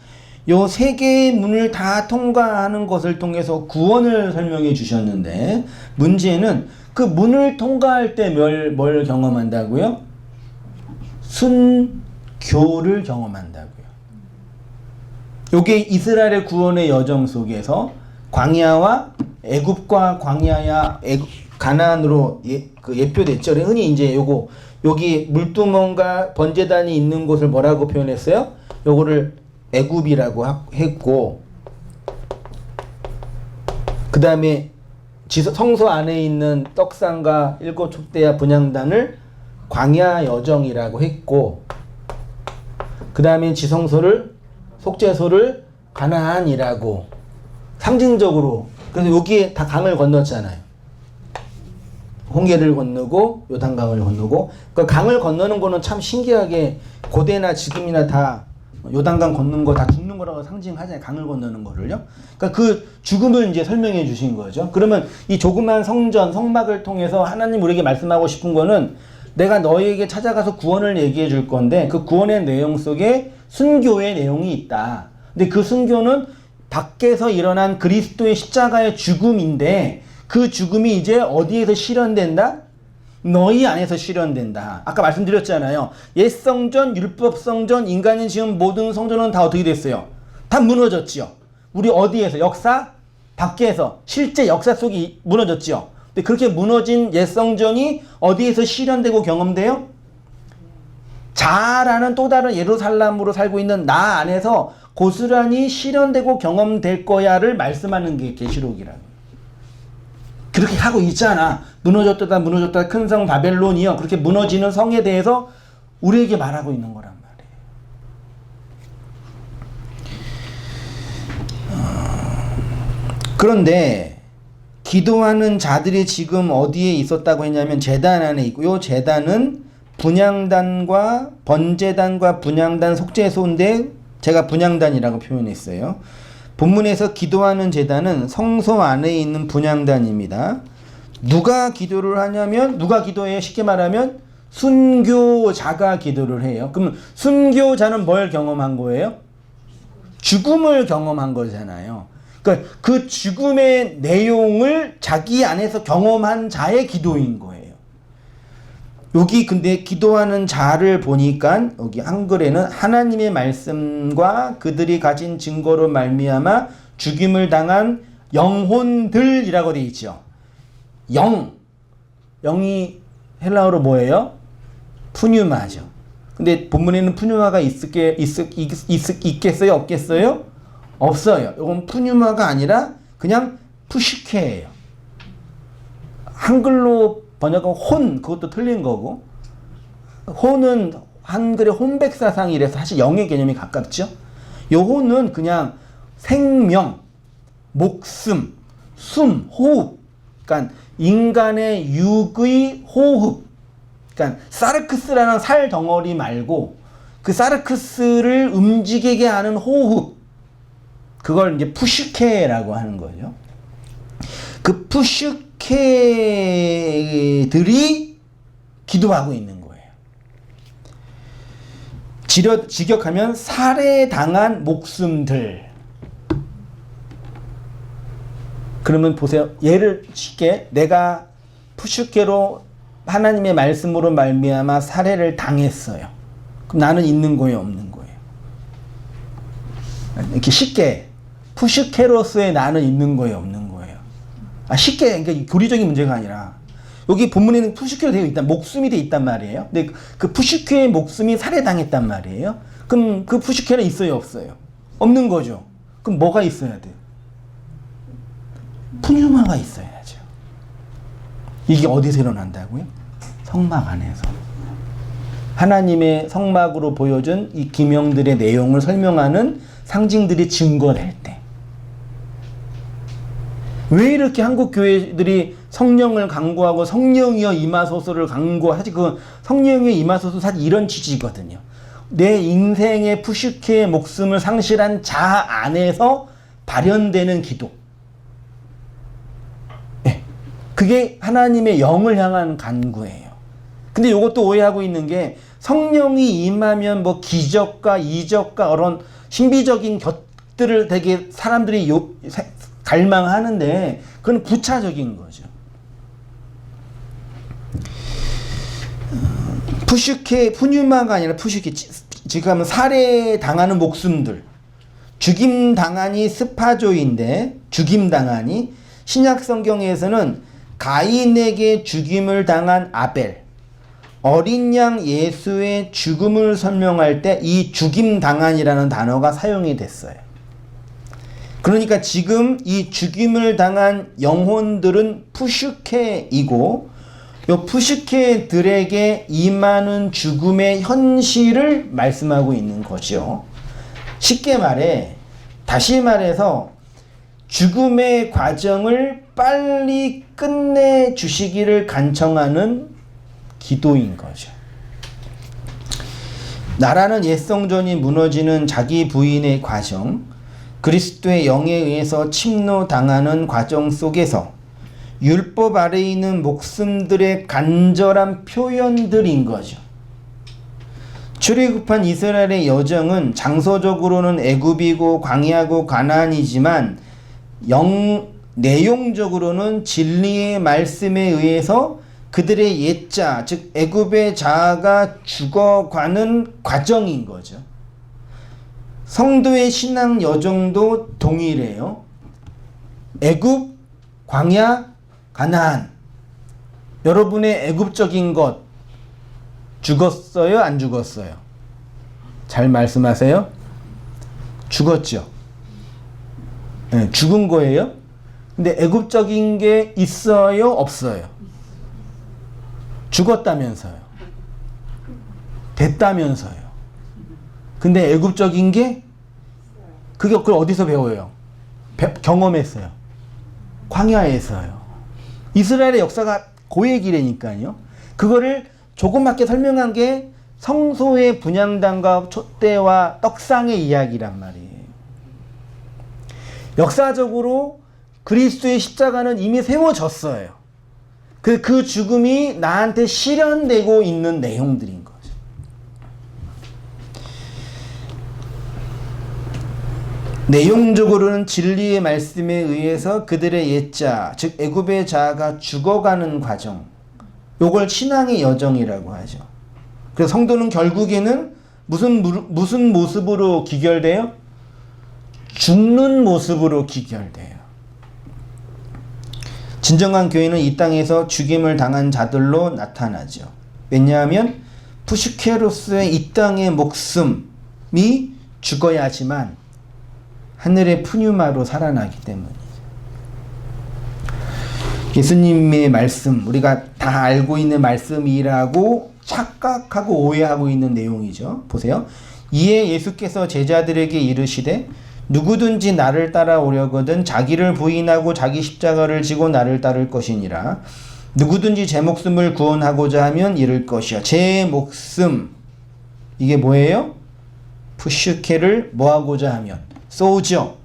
Speaker 1: 요 세 개의 문을 다 통과하는 것을 통해서 구원을 설명해 주셨는데, 문제는 그 문을 통과할 때 뭘 경험한다고요? 순교를 경험한다고요. 요게 이스라엘의 구원의 여정 속에서 광야와 애굽과 광야야 가나안으로 예표됐죠. 흔히 이제 여기 물두멍과 번제단이 있는 곳을 뭐라고 표현했어요? 요거를 애굽이라고 했고, 그 다음에 성소 안에 있는 떡상과 일곱 촛대와 분향단을 광야 여정이라고 했고, 그 다음에 지성소를 속죄소를 가나안이라고 상징적으로. 그래서 여기에 다 강을 건넜잖아요. 홍해를 건너고 요단강을 건너고. 그 강을 건너는 거는 참 신기하게 고대나 지금이나 다 요단강 걷는 거 다 죽는 거라고 상징하잖아요. 강을 건너는 거를요. 그러니까 그 죽음을 이제 설명해 주신 거죠. 그러면 이 조그만 성막을 통해서 하나님 우리에게 말씀하고 싶은 거는, 내가 너희에게 찾아가서 구원을 얘기해 줄 건데 그 구원의 내용 속에 순교의 내용이 있다. 근데 그 순교는 밖에서 일어난 그리스도의 십자가의 죽음인데, 그 죽음이 이제 어디에서 실현된다? 너희 안에서 실현된다. 아까 말씀드렸잖아요. 옛 성전, 율법 성전, 인간이 지은 모든 성전은 다 어떻게 됐어요? 다 무너졌지요. 우리 어디에서? 역사 밖에서 실제 역사 속이 무너졌지요. 근데 그렇게 무너진 옛 성전이 어디에서 실현되고 경험돼요? 자아라는 또 다른 예루살렘으로 살고 있는 나 안에서 고스란히 실현되고 경험될 거야를 말씀하는 게 계시록이라고. 그렇게 하고 있잖아. 무너졌다 큰 성 바벨론이요. 그렇게 무너지는 성에 대해서 우리에게 말하고 있는 거란 말이에요. 그런데 기도하는 자들이 지금 어디에 있었다고 했냐면 제단 안에 있고, 이 제단은 분향단과 번제단과 분향단 속죄소인데 제가 분향단이라고 표현했어요. 본문에서 기도하는 제단은 성소 안에 있는 분향단입니다. 누가 기도를 하냐면, 누가 기도해요? 쉽게 말하면 순교자가 기도를 해요. 그럼 순교자는 뭘 경험한 거예요? 죽음을 경험한 거잖아요. 그러니까 그 죽음의 내용을 자기 안에서 경험한 자의 기도인 거예요. 여기 근데 기도하는 자를 보니까 여기 한글에는 하나님의 말씀과 그들이 가진 증거로 말미암아 죽임을 당한 영혼들이라고 되어 있죠. 영이 헬라어로 뭐예요? 푸뉴마죠. 근데 본문에는 푸뉴마가 있겠어요? 없겠어요? 없어요. 이건 푸뉴마가 아니라 그냥 푸시케예요. 한글로 번역은 혼, 그것도 틀린 거고, 혼은 한글의 혼백사상이라서 사실 영의 개념이 가깝죠. 요 혼은 그냥 생명, 목숨, 숨, 호흡, 그러니까 인간의 육의 호흡, 그러니까 사르크스라는 살 덩어리 말고 그 사르크스를 움직이게 하는 호흡, 그걸 이제 푸슈케라고 하는 거죠. 그 푸슈케들이 기도하고 있는 거예요. 직역하면 살해당한 목숨들. 그러면 보세요. 예를 쉽게 내가 푸슈케로 하나님의 말씀으로 말미암아 살해를 당했어요. 그럼 나는 있는 거예요, 없는 거예요? 이렇게 쉽게 푸슈케로스의 나는 있는 거예요, 없는 거예요? 쉽게, 그러니까 교리적인 문제가 아니라 여기 본문에는 푸슈케로 되어 있다, 목숨이 되어 있단 말이에요. 근데 그 푸슈케의 목숨이 살해당했단 말이에요. 그럼 그 푸슈케는 있어요, 없어요? 없는 거죠. 그럼 뭐가 있어야 돼요? 푸뉴마가 있어야죠. 이게 어디서 일어난다고요? 성막 안에서. 하나님의 성막으로 보여준 이 기명들의 내용을 설명하는 상징들이 증거될 때. 왜 이렇게 한국 교회들이 성령을 강구하고 성령이여 임하소서를 강구하지? 그 성령이여 임하소서 사실 이런 취지거든요. 내 인생의 푸슈케의 목숨을 상실한 자 안에서 발현되는 기도. 네. 그게 하나님의 영을 향한 간구예요. 근데 이것도 오해하고 있는 게 성령이 임하면 뭐 기적과 이적과 그런 신비적인 것들을 되게 사람들이 갈망하는데 그건 부차적인 거죠. 푸뉴마가 아니라 푸슈케, 지금 하면 살해당하는 목숨들. 죽임당하니 스파조인데, 죽임당하니, 신약성경에서는 가인에게 죽임을 당한 아벨, 어린 양 예수의 죽음을 설명할 때 이 죽임당한이라는 단어가 사용이 됐어요. 그러니까 지금 이 죽임을 당한 영혼들은 푸슈케이고, 요 푸슈케들에게 임하는 죽음의 현실을 말씀하고 있는 거죠. 쉽게 말해, 다시 말해서 죽음의 과정을 빨리 끝내 주시기를 간청하는 기도인 거죠. 나라는 옛 성전이 무너지는 자기 부인의 과정, 그리스도의 영에 의해서 침노당하는 과정 속에서 율법 아래에 있는 목숨들의 간절한 표현들인 거죠. 출애굽한 이스라엘의 여정은 장소적으로는 애굽이고 광야고 가나안이지만 내용적으로는 진리의 말씀에 의해서 그들의 옛자, 즉 애굽의 자아가 죽어가는 과정인 거죠. 성도의 신앙 여정도 동일해요. 애굽, 광야, 가나안. 여러분의 애굽적인 것 죽었어요? 안 죽었어요? 잘 말씀하세요. 죽었죠. 네, 죽은 거예요. 근데 애굽적인 게 있어요? 없어요? 죽었다면서요. 됐다면서요. 근데 애굽적인 게 그걸 어디서 배워요? 경험했어요. 광야에서요. 이스라엘의 역사가 고액이라니까요. 그거를 조그맣게 설명한 게 성소의 분향단과 촛대와 떡상의 이야기란 말이에요. 역사적으로 그리스도의 십자가는 이미 세워졌어요. 그 죽음이 나한테 실현되고 있는 내용들인 거죠. 내용적으로는 진리의 말씀에 의해서 그들의 옛자, 즉 애굽의 자아가 죽어가는 과정, 요걸 신앙의 여정이라고 하죠. 그래서 성도는 결국에는 무슨 모습으로 기결돼요? 죽는 모습으로 기결돼요. 진정한 교회는 이 땅에서 죽임을 당한 자들로 나타나죠. 왜냐하면 푸슈케로스의 이 땅의 목숨이 죽어야지만 하늘의 푸뉴마로 살아나기 때문이죠. 예수님의 말씀, 우리가 다 알고 있는 말씀이라고 착각하고 오해하고 있는 내용이죠. 보세요. 이에 예수께서 제자들에게 이르시되 누구든지 나를 따라오려거든 자기를 부인하고 자기 십자가를 지고 나를 따를 것이니라. 누구든지 제 목숨을 구원하고자 하면 잃을 것이야. 제 목숨, 이게 뭐예요? 푸슈케를 뭐하고자 하면? 소저,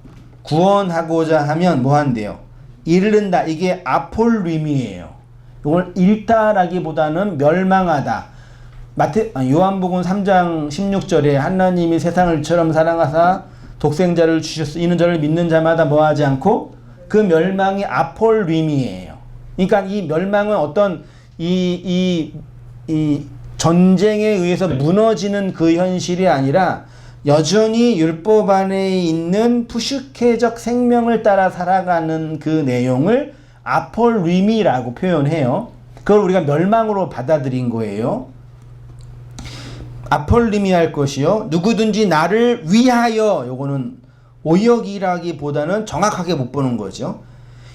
Speaker 1: 구원하고자 하면 뭐한대요? 잃는다. 이게 아폴림이에요. 이걸 잃다라기보다는 멸망하다. 요한복음 3장 16절에 하나님이 세상을 처럼 사랑하사 독생자를 주셨으 이는 저를 믿는 자마다 뭐하지 않고 그 멸망이 아폴림이에요. 그러니까 이 멸망은 어떤 이 전쟁에 의해서 무너지는 그 현실이 아니라 여전히 율법 안에 있는 푸슈케적 생명을 따라 살아가는 그 내용을 아폴리미라고 표현해요. 그걸 우리가 멸망으로 받아들인 거예요. 아폴리미 할 것이요. 누구든지 나를 위하여, 요거는 오역이라기보다는 정확하게 못 보는 거죠.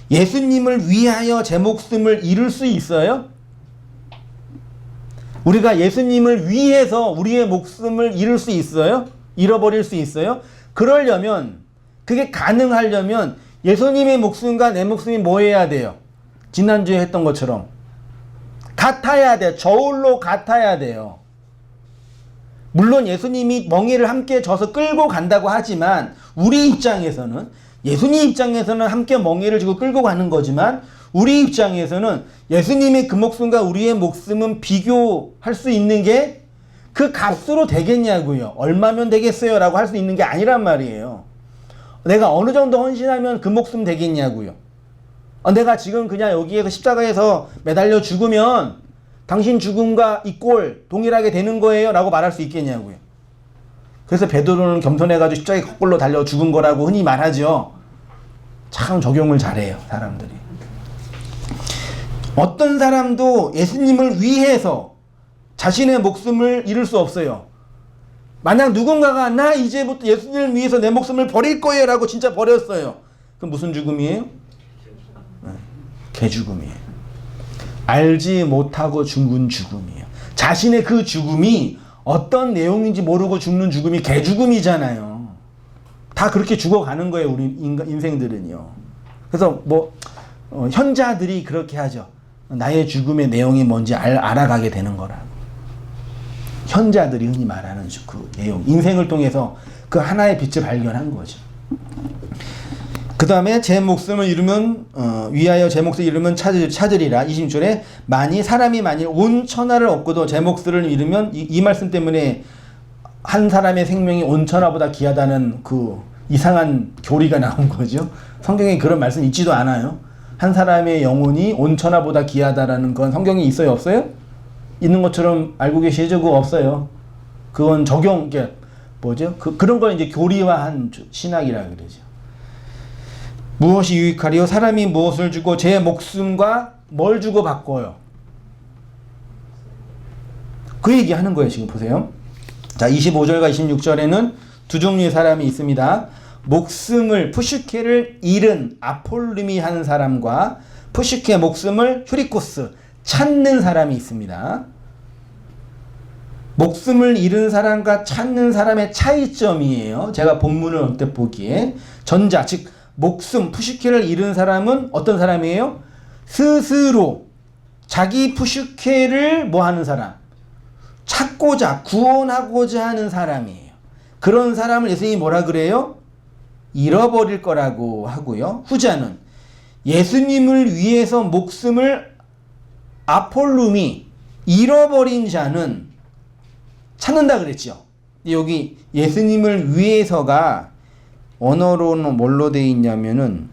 Speaker 1: 예수님을 위하여 제 목숨을 잃을 수 있어요? 우리가 예수님을 위해서 우리의 목숨을 잃을 수 있어요? 잃어버릴 수 있어요? 그러려면, 그게 가능하려면 예수님의 목숨과 내 목숨이 뭐 해야 돼요? 지난주에 했던 것처럼 같아야 돼요. 저울로 같아야 돼요. 물론 예수님이 멍에를 함께 져서 끌고 간다고 하지만 우리 입장에서는, 예수님 입장에서는 함께 멍에를 지고 끌고 가는 거지만 우리 입장에서는 예수님의 그 목숨과 우리의 목숨은 비교할 수 있는 게 그 값으로 되겠냐고요. 얼마면 되겠어요? 라고 할 수 있는 게 아니란 말이에요. 내가 어느 정도 헌신하면 그 목숨 되겠냐고요. 내가 지금 그냥 여기에서 십자가에서 매달려 죽으면 당신 죽음과 이 꼴 동일하게 되는 거예요? 라고 말할 수 있겠냐고요. 그래서 베드로는 겸손해가지고 십자가에 거꾸로 달려 죽은 거라고 흔히 말하죠. 참 적용을 잘해요, 사람들이. 어떤 사람도 예수님을 위해서 자신의 목숨을 잃을 수 없어요. 만약 누군가가 나 이제부터 예수님을 위해서 내 목숨을 버릴 거예요 라고 진짜 버렸어요. 그럼 무슨 죽음이에요? 개죽음이에요. 알지 못하고 죽은 죽음이에요. 자신의 그 죽음이 어떤 내용인지 모르고 죽는 죽음이 개죽음이잖아요. 다 그렇게 죽어가는 거예요, 우리 인생들은요. 그래서 현자들이 그렇게 하죠. 나의 죽음의 내용이 뭔지 알아가게 되는 거라고. 현자들이 흔히 말하는 그 내용, 인생을 통해서 그 하나의 빛을 발견한 거죠. 그 다음에 제 목숨을 잃으면 위하여 제 목숨을 잃으면 찾으리라. 20절에 사람이 만일 온 천하를 얻고도 제 목숨을 잃으면, 이 말씀 때문에 한 사람의 생명이 온 천하보다 귀하다는 그 이상한 교리가 나온 거죠. 성경에 그런 말씀 있지도 않아요. 한 사람의 영혼이 온 천하보다 귀하다라는 건 성경에 있어요, 없어요? 있는 것처럼 알고 계시죠? 그거 없어요. 그건 그런 걸 이제 교리화한 신학이라 그러죠. 무엇이 유익하리요? 사람이 무엇을 주고 제 목숨과 뭘 주고 바꿔요? 그 얘기 하는 거예요, 지금 보세요. 자, 25절과 26절에는 두 종류의 사람이 있습니다. 목숨을, 푸슈케를 잃은 아폴리미 하는 사람과 푸슈케 목숨을 휴리코스, 찾는 사람이 있습니다. 목숨을 잃은 사람과 찾는 사람의 차이점이에요. 제가 본문을 언뜻 보기에 전자, 즉 목숨, 푸슈케를 잃은 사람은 어떤 사람이에요? 스스로 자기 푸슈케를 하는 사람, 찾고자, 구원하고자 하는 사람이에요. 그런 사람을 예수님이 뭐라 그래요? 잃어버릴 거라고 하고요. 후자는 예수님을 위해서 목숨을 아폴룸이 잃어버린 자는 찾는다 그랬죠. 여기 예수님을 위해서가 언어로는 뭘로 되어 있냐면은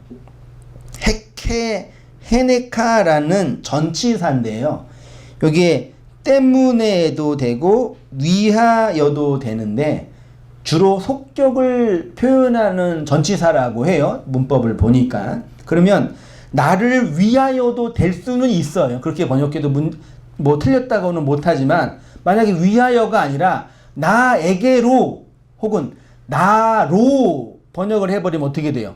Speaker 1: 헤네카라는 전치사인데요. 여기에 때문에도 되고 위하여도 되는데 주로 속격을 표현하는 전치사라고 해요. 문법을 보니까. 그러면 나를 위하여도 될 수는 있어요. 그렇게 번역해도 틀렸다고는 못하지만 만약에 위하여가 아니라 나에게로 혹은 나로 번역을 해버리면 어떻게 돼요?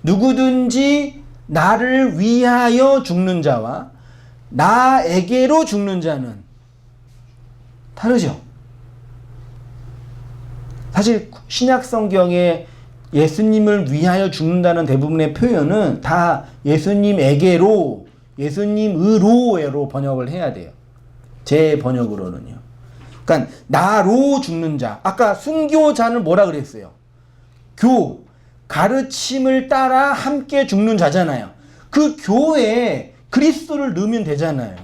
Speaker 1: 누구든지 나를 위하여 죽는 자와 나에게로 죽는 자는 다르죠. 사실 신약 성경에 예수님을 위하여 죽는다는 대부분의 표현은 다 예수님에게로, 예수님으로로 번역을 해야 돼요. 제 번역으로는요. 그러니까 나로 죽는 자. 아까 순교자는 뭐라 그랬어요? 가르침을 따라 함께 죽는 자잖아요. 그 교회에 그리스도를 넣으면 되잖아요.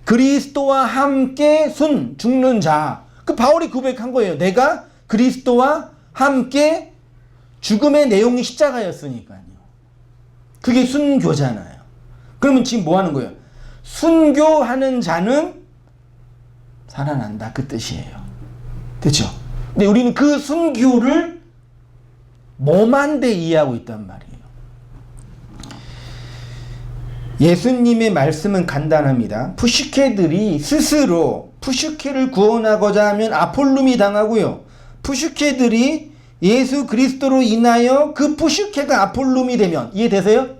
Speaker 1: 그리스도와 함께 죽는 자. 그 바울이 고백한 거예요. 내가 그리스도와 함께 죽음의 내용이 십자가였으니까요. 그게 순교잖아요. 그러면 지금 뭐 하는 거예요? 순교하는 자는 살아난다. 그 뜻이에요. 그렇죠? 근데 우리는 그 순교를 몸한데 이해하고 있단 말이에요. 예수님의 말씀은 간단합니다. 푸슈케들이 스스로 푸슈케를 구원하고자 하면 아폴lum이 당하고요. 푸슈케들이 예수 그리스도로 인하여 그 푸슈케가 아폴lum이 되면, 이해되세요?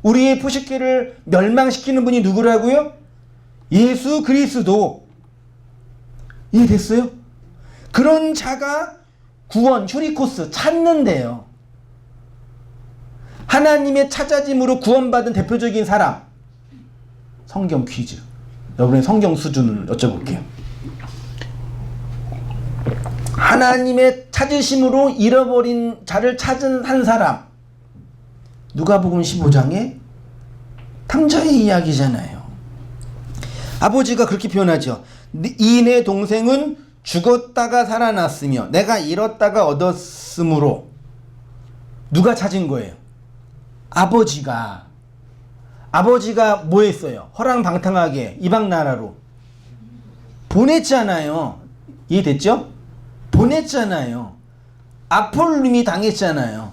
Speaker 1: 우리의 푸슈케를 멸망시키는 분이 누구라고요? 예수 그리스도. 이해됐어요? 그런 자가 구원, 휴리코스 찾는데요. 하나님의 찾아짐으로 구원받은 대표적인 사람. 성경 퀴즈. 여러분의 성경 수준을 여쭤볼게요. 하나님의 찾으심으로 잃어버린 자를 찾은 한 사람. 누가복음 15장에 탕자의 이야기잖아요. 아버지가 그렇게 표현하죠. 이 내 동생은 죽었다가 살아났으며 내가 잃었다가 얻었으므로. 누가 찾은 거예요? 아버지가 뭐 했어요? 허랑방탕하게 이방 나라로 보냈잖아요. 이해됐죠? 보냈잖아요. 아폴lum이 당했잖아요.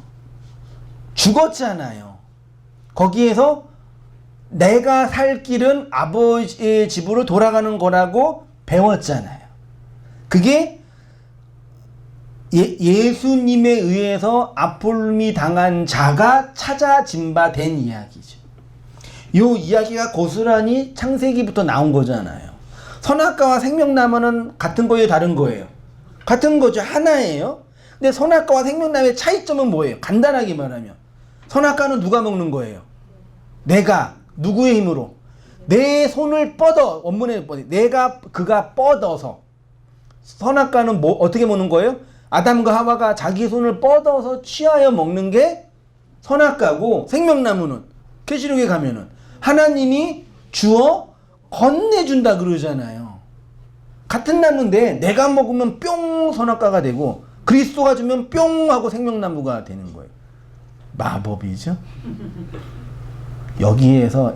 Speaker 1: 죽었잖아요. 거기에서 내가 살 길은 아버지의 집으로 돌아가는 거라고 배웠잖아요. 그게 예수님에 의해서 아폴lum이 당한 자가 찾아진 바 된 이야기죠. 이 이야기가 고스란히 창세기부터 나온 거잖아요. 선악과와 생명나무는 같은 거예요, 다른 거예요? 같은 거죠. 하나예요. 근데 선악과와 생명나무의 차이점은 뭐예요? 간단하게 말하면 선악과는 누가 먹는 거예요? 내가. 누구의 힘으로? 내 손을 뻗어. 원문에 그가 뻗어서. 선악과는 어떻게 먹는 거예요? 아담과 하와가 자기 손을 뻗어서 취하여 먹는 게 선악과고, 생명나무는 계시록에 가면은 하나님이 주어 건네준다 그러잖아요. 같은 나무인데 내가 먹으면 뿅 선악과가 되고 그리스도가 주면 뿅 하고 생명나무가 되는 거예요. 마법이죠. 여기에서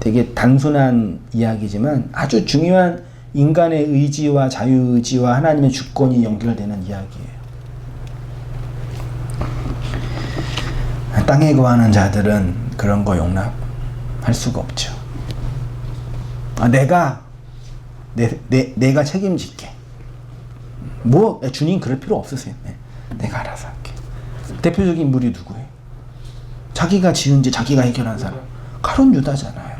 Speaker 1: 되게 단순한 이야기지만 아주 중요한 인간의 의지와 자유의지와 하나님의 주권이 연결되는 이야기예요. 땅에 거하는 자들은 그런 거 용납할 수가 없죠. 내가 책임질게. 주님 그럴 필요 없으세요. 내가 알아서 할게. 대표적인 인물이 누구예요? 자기가 지은 죄 자기가 해결한 사람. 가룟 유다잖아요.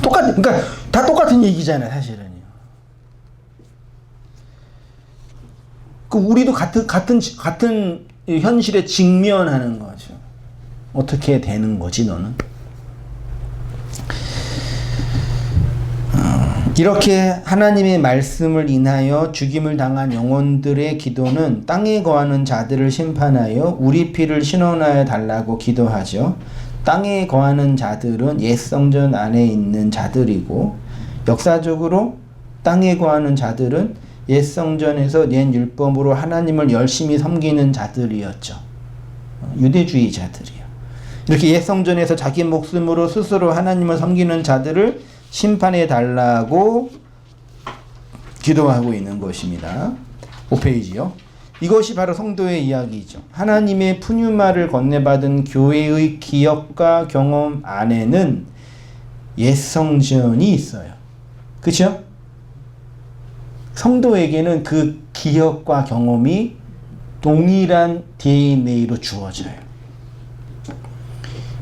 Speaker 1: 그러니까 다 똑같은 얘기잖아요, 사실은요. 우리도 같은 현실에 직면하는 거죠. 어떻게 되는 거지, 너는? 이렇게 하나님의 말씀을 인하여 죽임을 당한 영혼들의 기도는 땅에 거하는 자들을 심판하여 우리 피를 신원하여 달라고 기도하죠. 땅에 거하는 자들은 옛 성전 안에 있는 자들이고, 역사적으로 땅에 거하는 자들은 옛 성전에서 옛 율법으로 하나님을 열심히 섬기는 자들이었죠. 유대주의자들이요. 이렇게 옛 성전에서 자기 목숨으로 스스로 하나님을 섬기는 자들을 심판해 달라고 기도하고 있는 것입니다. 5페이지요. 이것이 바로 성도의 이야기죠. 하나님의 푸뉴마를 건네받은 교회의 기억과 경험 안에는 옛 성전이 있어요. 그렇죠? 성도에게는 그 기억과 경험이 동일한 DNA로 주어져요.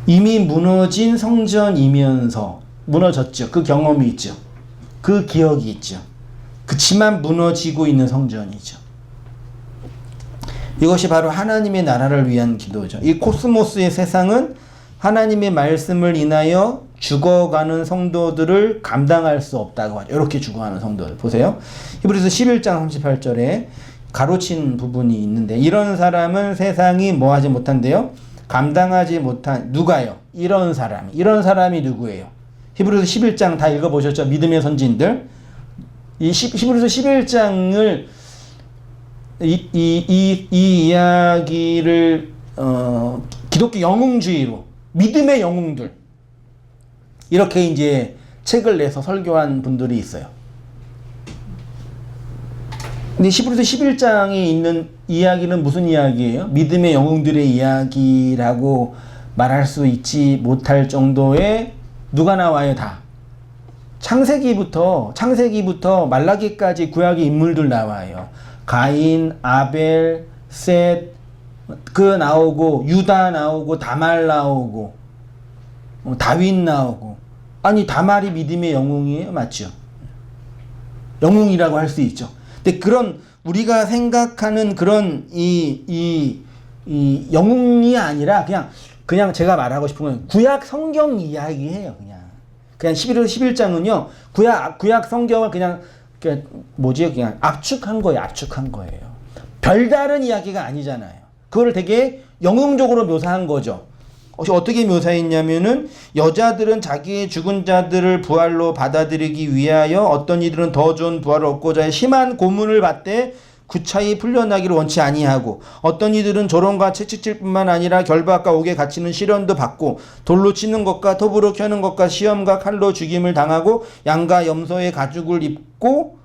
Speaker 1: 이미 무너진 성전이면서 무너졌죠. 그 경험이 있죠. 그 기억이 있죠. 그치만 무너지고 있는 성전이죠. 이것이 바로 하나님의 나라를 위한 기도죠. 이 코스모스의 세상은 하나님의 말씀을 인하여 죽어가는 성도들을 감당할 수 없다고 하죠. 이렇게 죽어가는 성도들. 보세요. 히브리서 11장 38절에 가로친 부분이 있는데, 이런 사람은 세상이 뭐하지 못한대요? 감당하지 못한. 누가요? 이런 사람이 누구예요? 히브리서 11장 다 읽어보셨죠? 믿음의 선진들. 이 히브리서 11장을 이 이야기를 기독교 영웅주의로, 믿음의 영웅들, 이렇게 이제 책을 내서 설교한 분들이 있어요. 근데 히브리서 11장에 있는 이야기는 무슨 이야기예요? 믿음의 영웅들의 이야기라고 말할 수 있지 못할 정도의 누가 나와요? 다. 창세기부터 말라기까지 구약의 인물들 나와요. 가인, 아벨, 셋, 나오고, 유다 나오고, 다말 나오고, 다윗 나오고. 아니, 다말이 믿음의 영웅이에요? 맞죠? 영웅이라고 할 수 있죠. 근데 그런, 우리가 생각하는 그런, 이 영웅이 아니라, 그냥 제가 말하고 싶은 건 구약 성경 이야기예요, 그냥 11장은요, 구약 성경을 그냥 압축한 거예요. 별다른 이야기가 아니잖아요. 그걸 되게 영웅적으로 묘사한 거죠. 어떻게 묘사했냐면은, 여자들은 자기의 죽은 자들을 부활로 받아들이기 위하여 어떤 이들은 더 좋은 부활을 얻고자 해 심한 고문을 받되 구차히 풀려나기를 원치 아니하고, 어떤 이들은 조롱과 채찍질 뿐만 아니라 결박과 옥에 갇히는 시련도 받고, 돌로 치는 것과 톱으로 켜는 것과 시험과 칼로 죽임을 당하고, 양과 염소의 가죽을 입고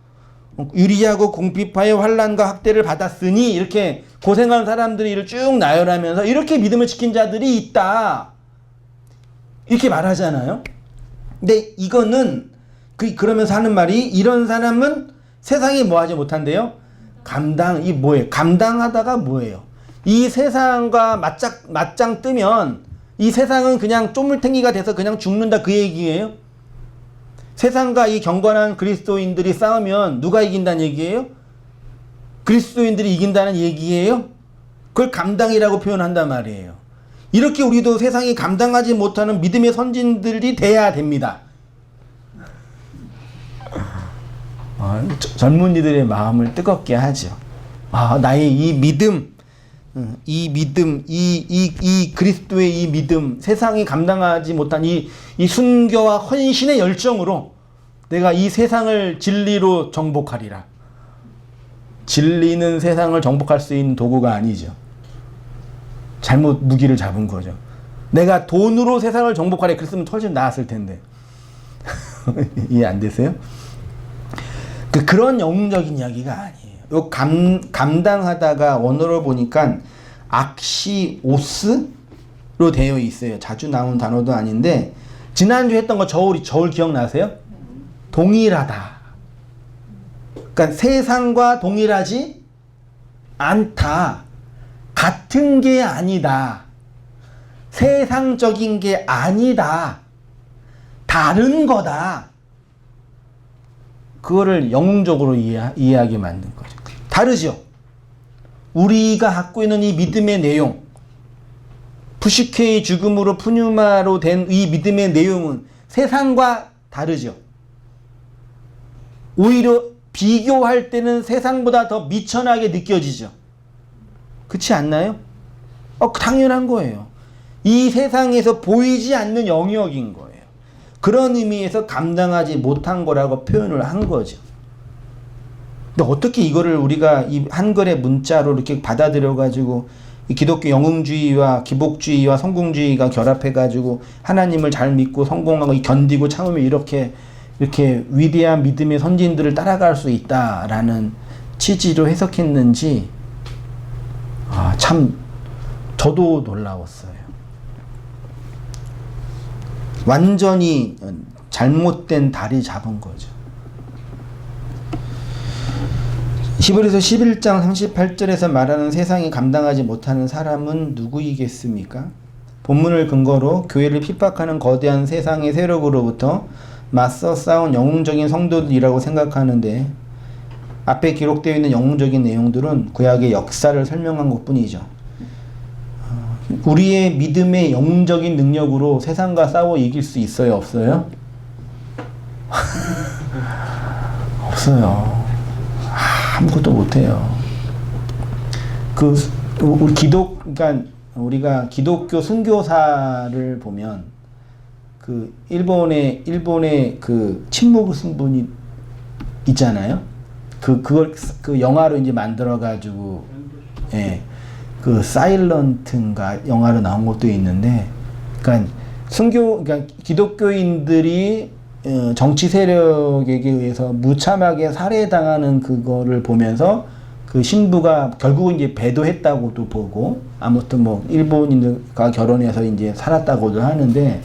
Speaker 1: 유리하고 궁핍하여 환난과 학대를 받았으니, 이렇게 고생한 사람들이 이를 쭉 나열하면서 이렇게 믿음을 지킨 자들이 있다, 이렇게 말하잖아요. 근데 이거는 그러면서 하는 말이, 이런 사람은 세상에 뭐 하지 못한대요? 감당하다가 뭐예요? 이 세상과 맞짱 뜨면 이 세상은 그냥 쪼물탱이가 돼서 그냥 죽는다, 그 얘기예요? 세상과 이 경건한 그리스도인들이 싸우면 누가 이긴다는 얘기예요? 그리스도인들이 이긴다는 얘기예요? 그걸 감당이라고 표현한단 말이에요. 이렇게 우리도 세상이 감당하지 못하는 믿음의 선진들이 돼야 됩니다. 젊은이들의 마음을 뜨겁게 하죠. 나의 이 믿음, 이 그리스도의 이 믿음, 세상이 감당하지 못한 이 순교와 헌신의 열정으로 내가 이 세상을 진리로 정복하리라. 진리는 세상을 정복할 수 있는 도구가 아니죠. 잘못 무기를 잡은 거죠. 내가 돈으로 세상을 정복하래 그랬으면 훨씬 나았을 텐데. 이해 안 되세요? 그런 영웅적인 이야기가 아니에요. 감당하다가 원어로 보니까 악시오스로 되어 있어요. 자주 나온 단어도 아닌데, 지난주에 했던 거 저울 기억나세요? 동일하다. 그러니까 세상과 동일하지 않다. 같은 게 아니다. 세상적인 게 아니다. 다른 거다. 그거를 영웅적으로 이해하게 만든 거죠. 다르죠? 우리가 갖고 있는 이 믿음의 내용, 푸시케의 죽음으로 푸뉴마로 된 이 믿음의 내용은 세상과 다르죠. 오히려 비교할 때는 세상보다 더 미천하게 느껴지죠. 그렇지 않나요? 당연한 거예요. 이 세상에서 보이지 않는 영역인 거예요. 그런 의미에서 감당하지 못한 거라고 표현을 한 거죠. 근데 어떻게 이거를 우리가 이 한글의 문자로 이렇게 받아들여가지고 이 기독교 영웅주의와 기복주의와 성공주의가 결합해가지고 하나님을 잘 믿고 성공하고 견디고 참으며 이렇게 위대한 믿음의 선진들을 따라갈 수 있다라는 취지로 해석했는지 참 저도 놀라웠어요. 완전히 잘못된 다리 잡은 거죠. 히브리서 11장 38절에서 말하는 세상이 감당하지 못하는 사람은 누구이겠습니까? 본문을 근거로 교회를 핍박하는 거대한 세상의 세력으로부터 맞서 싸운 영웅적인 성도들이라고 생각하는데, 앞에 기록되어 있는 영웅적인 내용들은 구약의 역사를 설명한 것뿐이죠. 우리의 믿음의 영웅적인 능력으로 세상과 싸워 이길 수 있어요? 없어요? 없어요. 아무것도 못해요. 그러니까 우리가 기독교 순교사를 보면 일본의 그 침묵의 승분이 있잖아요. 그걸 영화로 이제 만들어가지고, 사일런트인가 영화로 나온 것도 있는데, 그러니까 기독교인들이 정치 세력에게 의해서 무참하게 살해당하는 그거를 보면서 그 신부가 결국은 이제 배도했다고도 보고, 아무튼 뭐 일본인들과 결혼해서 이제 살았다고도 하는데,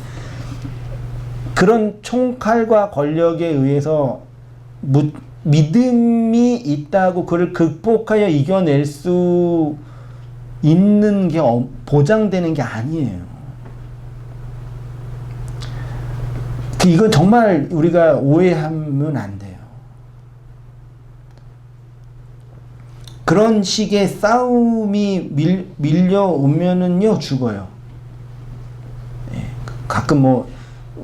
Speaker 1: 그런 총칼과 권력에 의해서 믿음이 있다고 그를 극복하여 이겨낼 수 있는 게 보장되는 게 아니에요. 이건 정말 우리가 오해하면 안 돼요. 그런 식의 싸움이 밀려오면은요, 죽어요. 예, 가끔 뭐,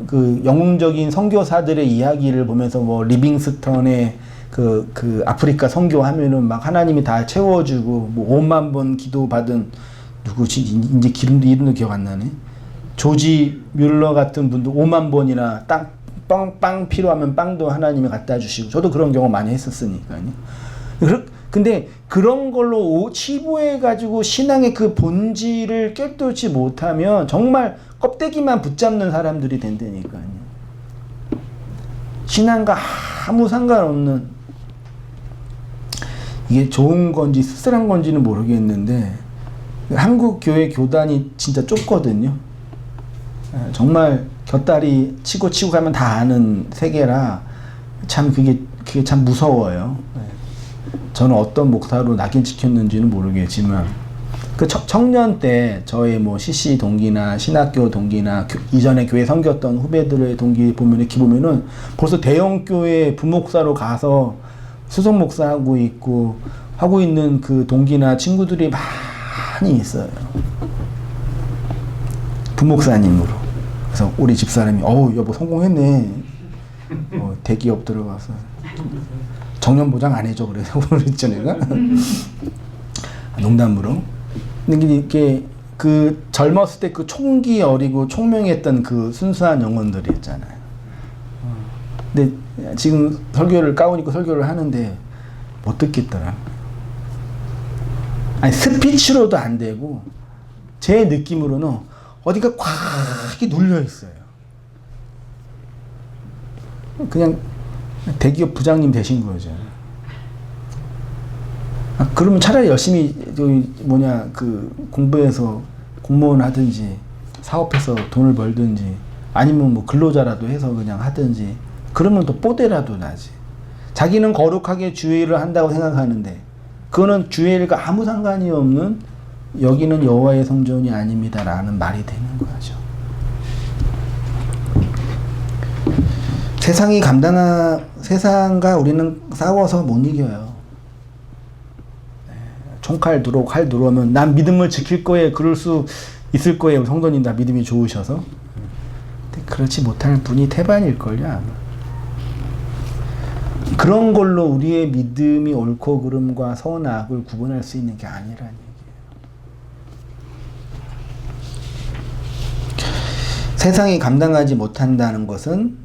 Speaker 1: 그 영웅적인 선교사들의 이야기를 보면서 뭐, 리빙스턴의 그 아프리카 선교하면은 막 하나님이 다 채워주고, 뭐 5만 번 기도받은, 누구지? 이제 이름도 기억 안 나네. 조지 뮬러 같은 분도 5만 번이나 빵 필요하면 빵도 하나님이 갖다 주시고, 저도 그런 경험 많이 했었으니까요. 근데 그런 걸로 치부해가지고 신앙의 그 본질을 꿰뚫지 못하면 정말 껍데기만 붙잡는 사람들이 된다니까요. 신앙과 아무 상관없는, 이게 좋은 건지 쓸쓸한 건지는 모르겠는데, 한국 교회 교단이 진짜 좁거든요. 정말 곁다리 치고 가면 다 아는 세계라 참 그게 참 무서워요. 저는 어떤 목사로 낙인 찍혔는지는 모르겠지만, 그 청년 때 저의 뭐 CC 동기나 신학교 동기나 이전에 교회 섬겼던 후배들의 동기 보면 이렇게 보면은 벌써 대형 교회 부목사로 가서 수석 목사 하고 있는 그 동기나 친구들이 많이 있어요. 부목사님으로. 그래서 우리 집사람이 여보 성공했네. 대기업 들어가서 정년 보장 안 해줘 그래서 그랬죠 내가. 농담으로. 근데 이게 그 젊었을 때 그 총기 어리고 총명했던 그 순수한 영혼들이 있잖아요. 근데 지금 가운 입고 설교를 하는데 못 듣겠더라. 아니 스피치로도 안 되고 제 느낌으로는 어디가 꽉 눌려 있어요. 그냥 대기업 부장님 되신 거죠. 그러면 차라리 열심히 공부해서 공무원 하든지 사업해서 돈을 벌든지 아니면 뭐 근로자라도 해서 그냥 하든지, 그러면 또 뽀대라도 나지. 자기는 거룩하게 주일을 한다고 생각하는데 그거는 주일과 아무 상관이 없는 여기는 여호와의 성전이 아닙니다라는 말이 되는 거죠. 세상과 우리는 싸워서 못 이겨요. 총칼 들어오고 칼 들어오면 난 믿음을 지킬 거예요. 그럴 수 있을 거예요. 성도님 다 믿음이 좋으셔서. 근데 그렇지 못할 분이 태반일걸요 아마. 그런 걸로 우리의 믿음이 옳고 그름과 선악을 구분할 수 있는 게 아니라는 얘기예요. 세상이 감당하지 못한다는 것은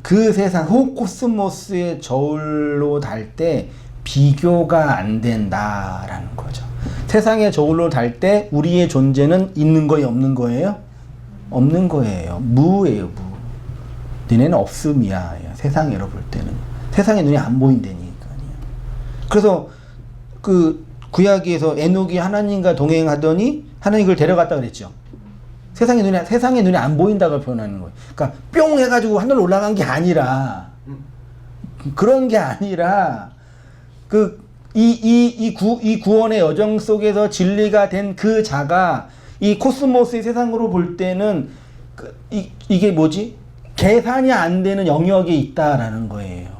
Speaker 1: 그 세상, 코스모스의 저울로 달 때 비교가 안 된다라는 거죠. 세상의 저울로 달 때 우리의 존재는 있는 거예요, 없는 거예요? 없는 거예요. 무예요, 무. 너네는 없음이야. 세상으로 볼 때는. 세상에 눈이 안 보인다니까요. 그래서 그 구약에서 에녹이 하나님과 동행하더니 하나님 그걸 데려갔다 그랬죠. 세상의 눈이 안 보인다고 표현하는 거예요. 그러니까 뿅 해가지고 하늘로 올라간 게 아니라, 그런 게 아니라 이 구원의 여정 속에서 진리가 된 그 자가 이 코스모스의 세상으로 볼 때는 이게 뭐지? 계산이 안 되는 영역에 있다라는 거예요.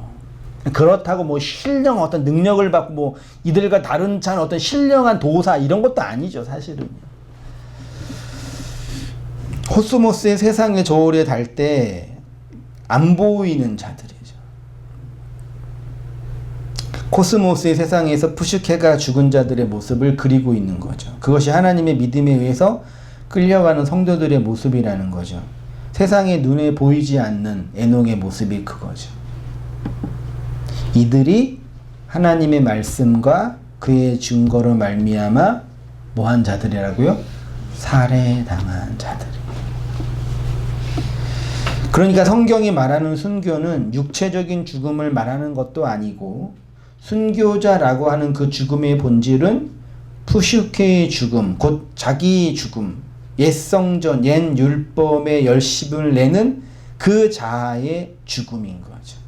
Speaker 1: 그렇다고 뭐 신령 어떤 능력을 받고 뭐 이들과 다른 찬 어떤 신령한 도사 이런 것도 아니죠, 사실은요. 코스모스의 세상의 저울에 달 때 안 보이는 자들이죠. 코스모스의 세상에서 푸슈케가 죽은 자들의 모습을 그리고 있는 거죠. 그것이 하나님의 믿음에 의해서 끌려가는 성도들의 모습이라는 거죠. 세상의 눈에 보이지 않는 에녹의 모습이 그거죠. 이들이 하나님의 말씀과 그의 증거로 말미암아 뭐한 자들이라고요? 살해당한 자들. 그러니까 성경이 말하는 순교는 육체적인 죽음을 말하는 것도 아니고, 순교자라고 하는 그 죽음의 본질은 푸슈케의 죽음, 곧 자기 죽음, 옛 성전, 옛 율법의 열심을 내는 그 자아의 죽음인 거죠.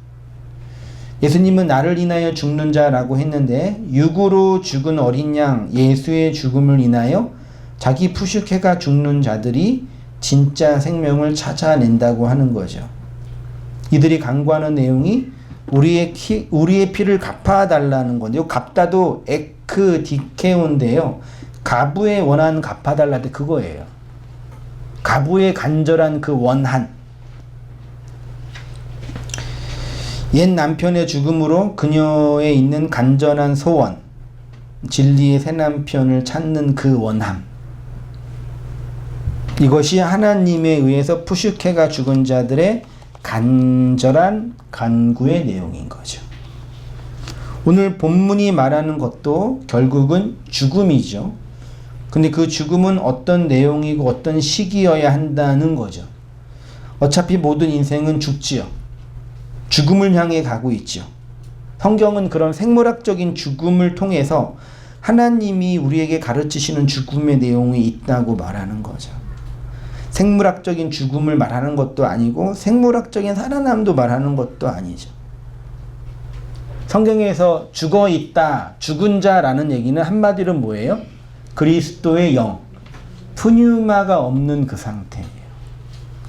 Speaker 1: 예수님은 나를 인하여 죽는 자라고 했는데, 육으로 죽은 어린 양 예수의 죽음을 인하여 자기 푸슈케가 죽는 자들이 진짜 생명을 찾아낸다고 하는 거죠. 이들이 강구하는 내용이 우리의 피를 갚아달라는 건데요. 갚다도 에크디케온데요. 가부의 원한 갚아달라 때 그거예요. 가부의 간절한 그 원한. 옛 남편의 죽음으로 그녀에 있는 간절한 소원, 진리의 새 남편을 찾는 그 원함. 이것이 하나님에 의해서 푸슈케가 죽은 자들의 간절한 간구의 내용인 거죠. 오늘 본문이 말하는 것도 결국은 죽음이죠. 근데 그 죽음은 어떤 내용이고 어떤 시기여야 한다는 거죠. 어차피 모든 인생은 죽지요. 죽음을 향해 가고 있죠. 성경은 그런 생물학적인 죽음을 통해서 하나님이 우리에게 가르치시는 죽음의 내용이 있다고 말하는 거죠. 생물학적인 죽음을 말하는 것도 아니고 생물학적인 살아남도 말하는 것도 아니죠. 성경에서 죽어 있다, 죽은 자라는 얘기는 한마디로 뭐예요? 그리스도의 영, 푸뉴마가 없는 그 상태예요.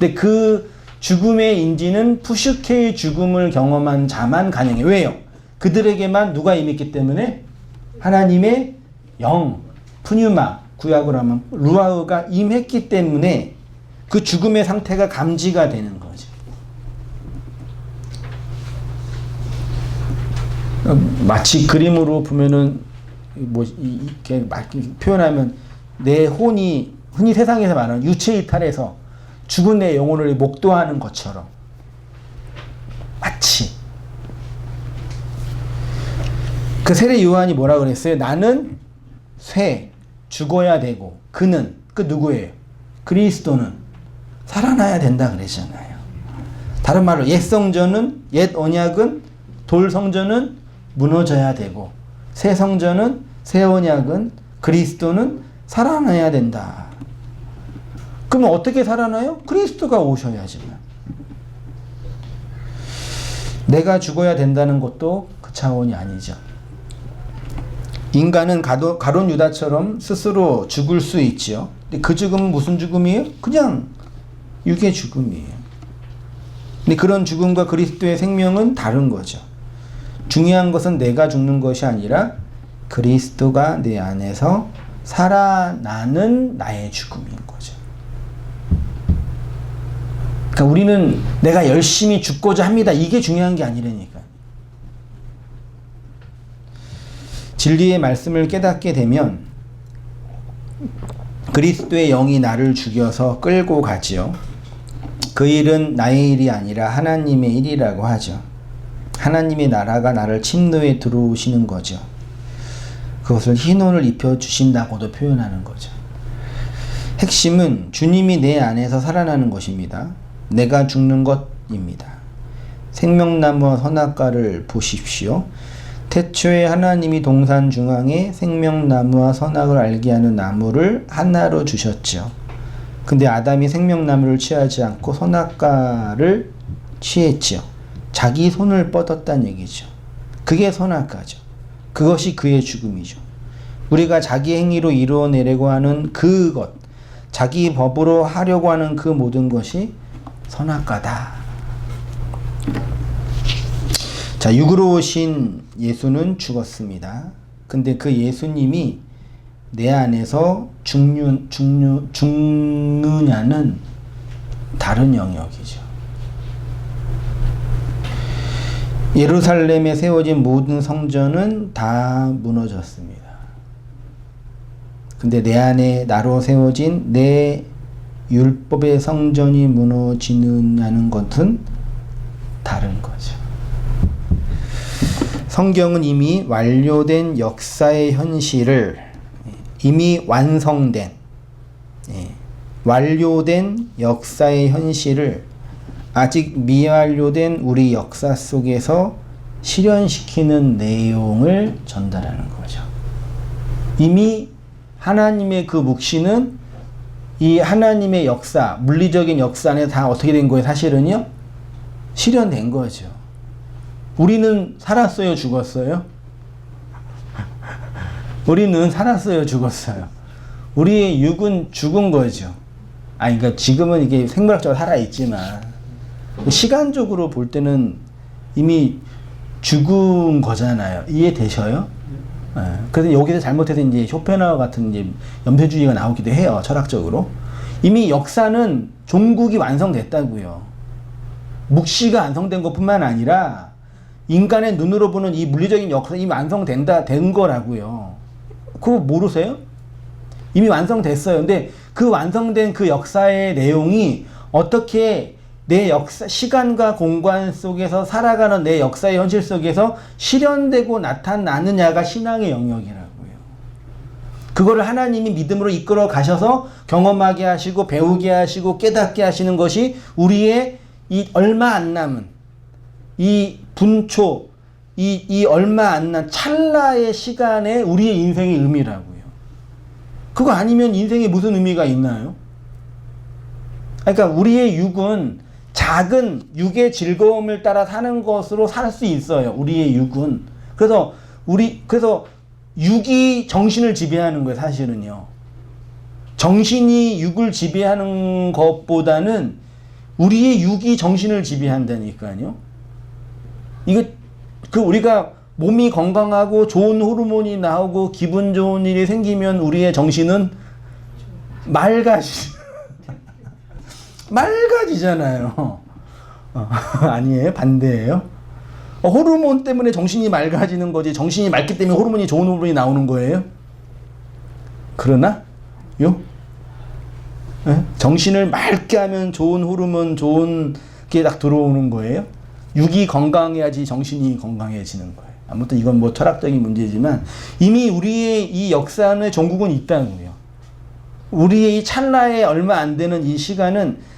Speaker 1: 근데 그 죽음의 인지는 푸슈케의 죽음을 경험한 자만 가능해요. 왜요? 그들에게만 누가 임했기 때문에? 하나님의 영, 푸뉴마, 구약으로 하면 루아흐가 임했기 때문에 그 죽음의 상태가 감지가 되는 거죠. 마치 그림으로 보면은 이렇게 표현하면 내 혼이 흔히 세상에서 말하는 유체 이탈해서 죽은 내 영혼을 목도하는 것처럼 마치 그 세례 요한이 뭐라 그랬어요? 나는 쇠 죽어야 되고 그는 그 누구예요? 그리스도는 살아나야 된다 그랬잖아요. 다른 말로 옛 성전은 옛 언약은 돌 성전은 무너져야 되고 새 성전은 새 언약은 그리스도는 살아나야 된다. 그러면 어떻게 살아나요? 그리스도가 오셔야지만. 내가 죽어야 된다는 것도 그 차원이 아니죠. 인간은 가룟 유다처럼 스스로 죽을 수 있지요. 근데 그 죽음은 무슨 죽음이에요? 그냥 육의 죽음이에요. 근데 그런 죽음과 그리스도의 생명은 다른 거죠. 중요한 것은 내가 죽는 것이 아니라 그리스도가 내 안에서 살아나는 나의 죽음인 거죠. 그러니까 우리는 내가 열심히 죽고자 합니다. 이게 중요한 게 아니라니까. 진리의 말씀을 깨닫게 되면 그리스도의 영이 나를 죽여서 끌고 가지요. 그 일은 나의 일이 아니라 하나님의 일이라고 하죠. 하나님의 나라가 나를 침노에 들어오시는 거죠. 그것을 흰옷을 입혀주신다고도 표현하는 거죠. 핵심은 주님이 내 안에서 살아나는 것입니다. 내가 죽는 것입니다. 생명나무와 선악과를 보십시오. 태초에 하나님이 동산 중앙에 생명나무와 선악을 알게 하는 나무를 하나로 주셨죠. 근데 아담이 생명나무를 취하지 않고 선악과를 취했죠. 자기 손을 뻗었다는 얘기죠. 그게 선악과죠. 그것이 그의 죽음이죠. 우리가 자기 행위로 이루어내려고 하는 그것, 자기 법으로 하려고 하는 그 모든 것이 선악과다. 자, 육으로 오신 예수는 죽었습니다. 근데 그 예수님이 내 안에서 죽느냐는 다른 영역이죠. 예루살렘에 세워진 모든 성전은 다 무너졌습니다. 근데 내 안에 나로 세워진 내 율법의 성전이 무너지느냐는 것은 다른 거죠. 성경은 이미 완료된 역사의 현실을 이미 완성된 완료된 역사의 현실을 아직 미완료된 우리 역사 속에서 실현시키는 내용을 전달하는 거죠. 이미 하나님의 그 묵시는 이 하나님의 역사, 물리적인 역사 안에 다 어떻게 된 거예요? 사실은요? 실현된 거죠. 우리는 살았어요? 죽었어요? 우리는 살았어요? 죽었어요? 우리의 육은 죽은 거죠. 그러니까 지금은 이게 생물학적으로 살아있지만, 시간적으로 볼 때는 이미 죽은 거잖아요. 이해되셔요? 그래서 여기서 잘못해서 이제 쇼펜하우어 같은 이제 염세주의가 나오기도 해요. 철학적으로. 이미 역사는 종국이 완성됐다고요. 묵시가 완성된 것뿐만 아니라 인간의 눈으로 보는 이 물리적인 역사 이미 된 거라고요. 그거 모르세요? 이미 완성됐어요. 근데 그 완성된 그 역사의 내용이 어떻게 내 역사, 시간과 공간 속에서 살아가는 내 역사의 현실 속에서 실현되고 나타나느냐가 신앙의 영역이라고요. 그거를 하나님이 믿음으로 이끌어 가셔서 경험하게 하시고 배우게 하시고 깨닫게 하시는 것이 우리의 이 얼마 안 남은 이 분초, 이 얼마 안 난 찰나의 시간에 우리의 인생의 의미라고요. 그거 아니면 인생에 무슨 의미가 있나요? 그러니까 우리의 육은 작은 육의 즐거움을 따라 사는 것으로 살 수 있어요. 우리의 육은. 그래서 육이 정신을 지배하는 거예요. 사실은요. 정신이 육을 지배하는 것보다는 우리의 육이 정신을 지배한다니까요. 우리가 몸이 건강하고 좋은 호르몬이 나오고 기분 좋은 일이 생기면 우리의 정신은 맑아지잖아요. 아니에요? 반대예요? 호르몬 때문에 정신이 맑아지는 거지 정신이 맑기 때문에 좋은 호르몬이 나오는 거예요? 그러나? 정신을 맑게 하면 좋은 호르몬, 좋은 게 딱 들어오는 거예요? 육이 건강해야지 정신이 건강해지는 거예요. 아무튼 이건 뭐 철학적인 문제지만 이미 우리의 이 역사의 종국은 있다고요. 우리의 이 찰나에 얼마 안 되는 이 시간은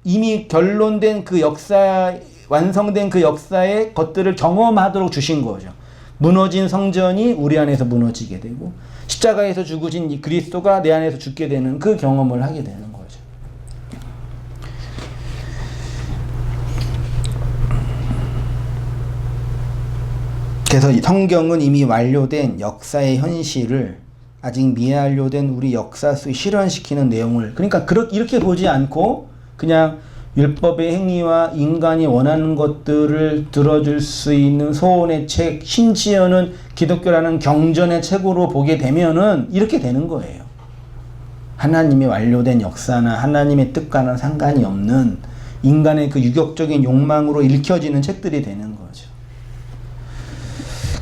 Speaker 1: 이미 결론된 그 역사, 완성된 그 역사의 것들을 경험하도록 주신 거죠. 무너진 성전이 우리 안에서 무너지게 되고 십자가에서 죽으신 이 그리스도가 내 안에서 죽게 되는 그 경험을 하게 되는 거죠. 그래서 성경은 이미 완료된 역사의 현실을 아직 미완료된 우리 역사 속에 실현시키는 내용을, 그러니까 이렇게 보지 않고 그냥 율법의 행위와 인간이 원하는 것들을 들어줄 수 있는 소원의 책, 심지어는 기독교라는 경전의 책으로 보게 되면은 이렇게 되는 거예요. 하나님의 완료된 역사나 하나님의 뜻과는 상관이 없는 인간의 그 유격적인 욕망으로 읽혀지는 책들이 되는 거죠.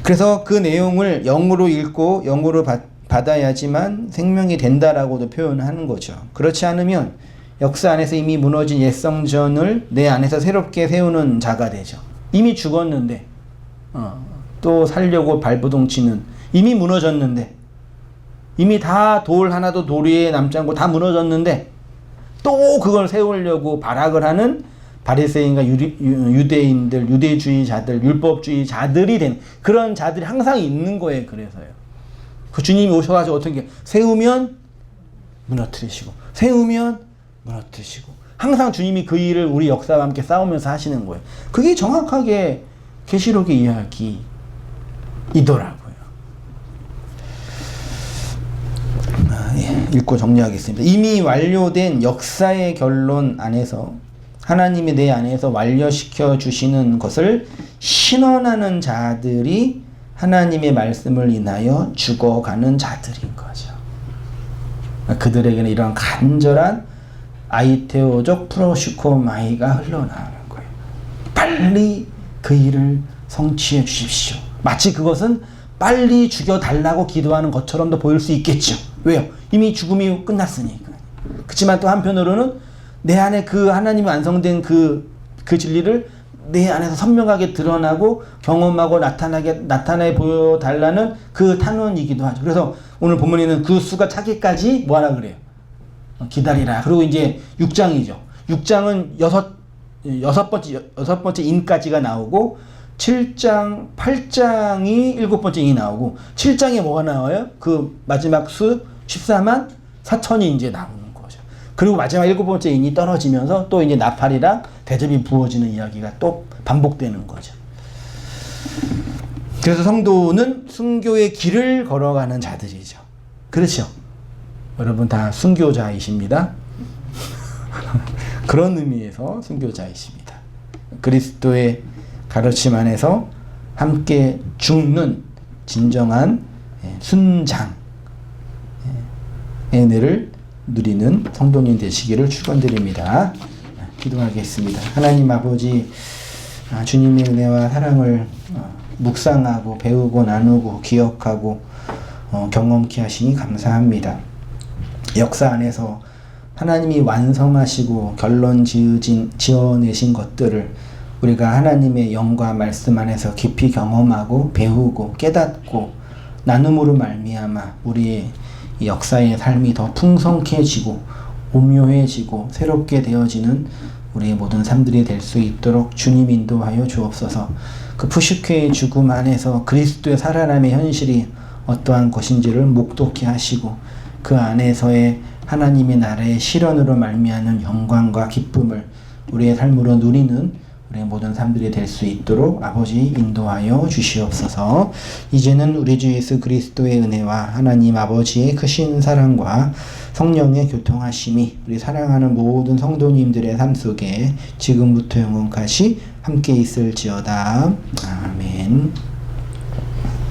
Speaker 1: 그래서 그 내용을 영으로 읽고 영으로 받아야지만 생명이 된다라고도 표현하는 거죠. 그렇지 않으면 역사 안에서 이미 무너진 옛성전을 내 안에서 새롭게 세우는 자가 되죠. 이미 죽었는데 또 살려고 발버둥치는, 이미 무너졌는데, 이미 다 돌 하나도 돌 위에 남지 않고 다 무너졌는데 또 그걸 세우려고 발악을 하는 바리새인과 유대인들, 유대주의자들, 율법주의자들이 된 그런 자들이 항상 있는 거예요. 그래서요. 그 주님이 오셔가지고 어떻게 세우면 무너뜨리시고 세우면 무너뜨리시고 항상 주님이 그 일을 우리 역사와 함께 싸우면서 하시는 거예요. 그게 정확하게 계시록의 이야기이더라고요. 읽고 정리하겠습니다. 이미 완료된 역사의 결론 안에서 하나님이 내 안에서 완료시켜 주시는 것을 신원하는 자들이 하나님의 말씀을 인하여 죽어가는 자들인 거죠. 그들에게는 이런 간절한 아이테오적 프로슈코마이가 흘러나오는 거예요. 빨리 그 일을 성취해 주십시오. 마치 그것은 빨리 죽여달라고 기도하는 것처럼도 보일 수 있겠죠. 왜요? 이미 죽음이 끝났으니까. 그렇지만 또 한편으로는 내 안에 그 하나님이 완성된 그 진리를 내 안에서 선명하게 드러나고 경험하고 나타내 보여달라는 그 탄원이기도 하죠. 그래서 오늘 본문에는 그 수가 차기까지 뭐하라 그래요? 기다리라. 그리고 이제 6장이죠. 6장은 여섯 번째 인까지가 나오고 7장, 8장이 일곱 번째 인이 나오고 7장에 뭐가 나와요? 그 마지막 수 14만 4천이 이제 나오는 거죠. 그리고 마지막 일곱 번째 인이 떨어지면서 또 이제 나팔이랑 대접이 부어지는 이야기가 또 반복되는 거죠. 그래서 성도는 순교의 길을 걸어가는 자들이죠. 그렇죠? 여러분 다 순교자이십니다. 그런 의미에서 순교자이십니다. 그리스도의 가르침 안에서 함께 죽는 진정한 순장 은혜를 누리는 성도님 되시기를 축원드립니다. 기도하겠습니다. 하나님 아버지, 주님의 은혜와 사랑을 묵상하고 배우고 나누고 기억하고 경험케 하시니 감사합니다. 역사 안에서 하나님이 완성하시고 결론 지어내신 것들을 우리가 하나님의 영과 말씀 안에서 깊이 경험하고 배우고 깨닫고 나눔으로 말미암아 우리의 역사의 삶이 더 풍성해지고 오묘해지고 새롭게 되어지는 우리의 모든 삶들이 될 수 있도록 주님 인도하여 주옵소서. 그 푸시케의 죽음 안에서 그리스도의 살아남의 현실이 어떠한 것인지를 목도케 하시고 그 안에서의 하나님의 나라의 실현으로 말미암는 영광과 기쁨을 우리의 삶으로 누리는 우리의 모든 삶들이 될 수 있도록 아버지 인도하여 주시옵소서. 이제는 우리 주 예수 그리스도의 은혜와 하나님 아버지의 크신 사랑과 성령의 교통하심이 우리 사랑하는 모든 성도님들의 삶 속에 지금부터 영원까지 함께 있을지어다. 아멘.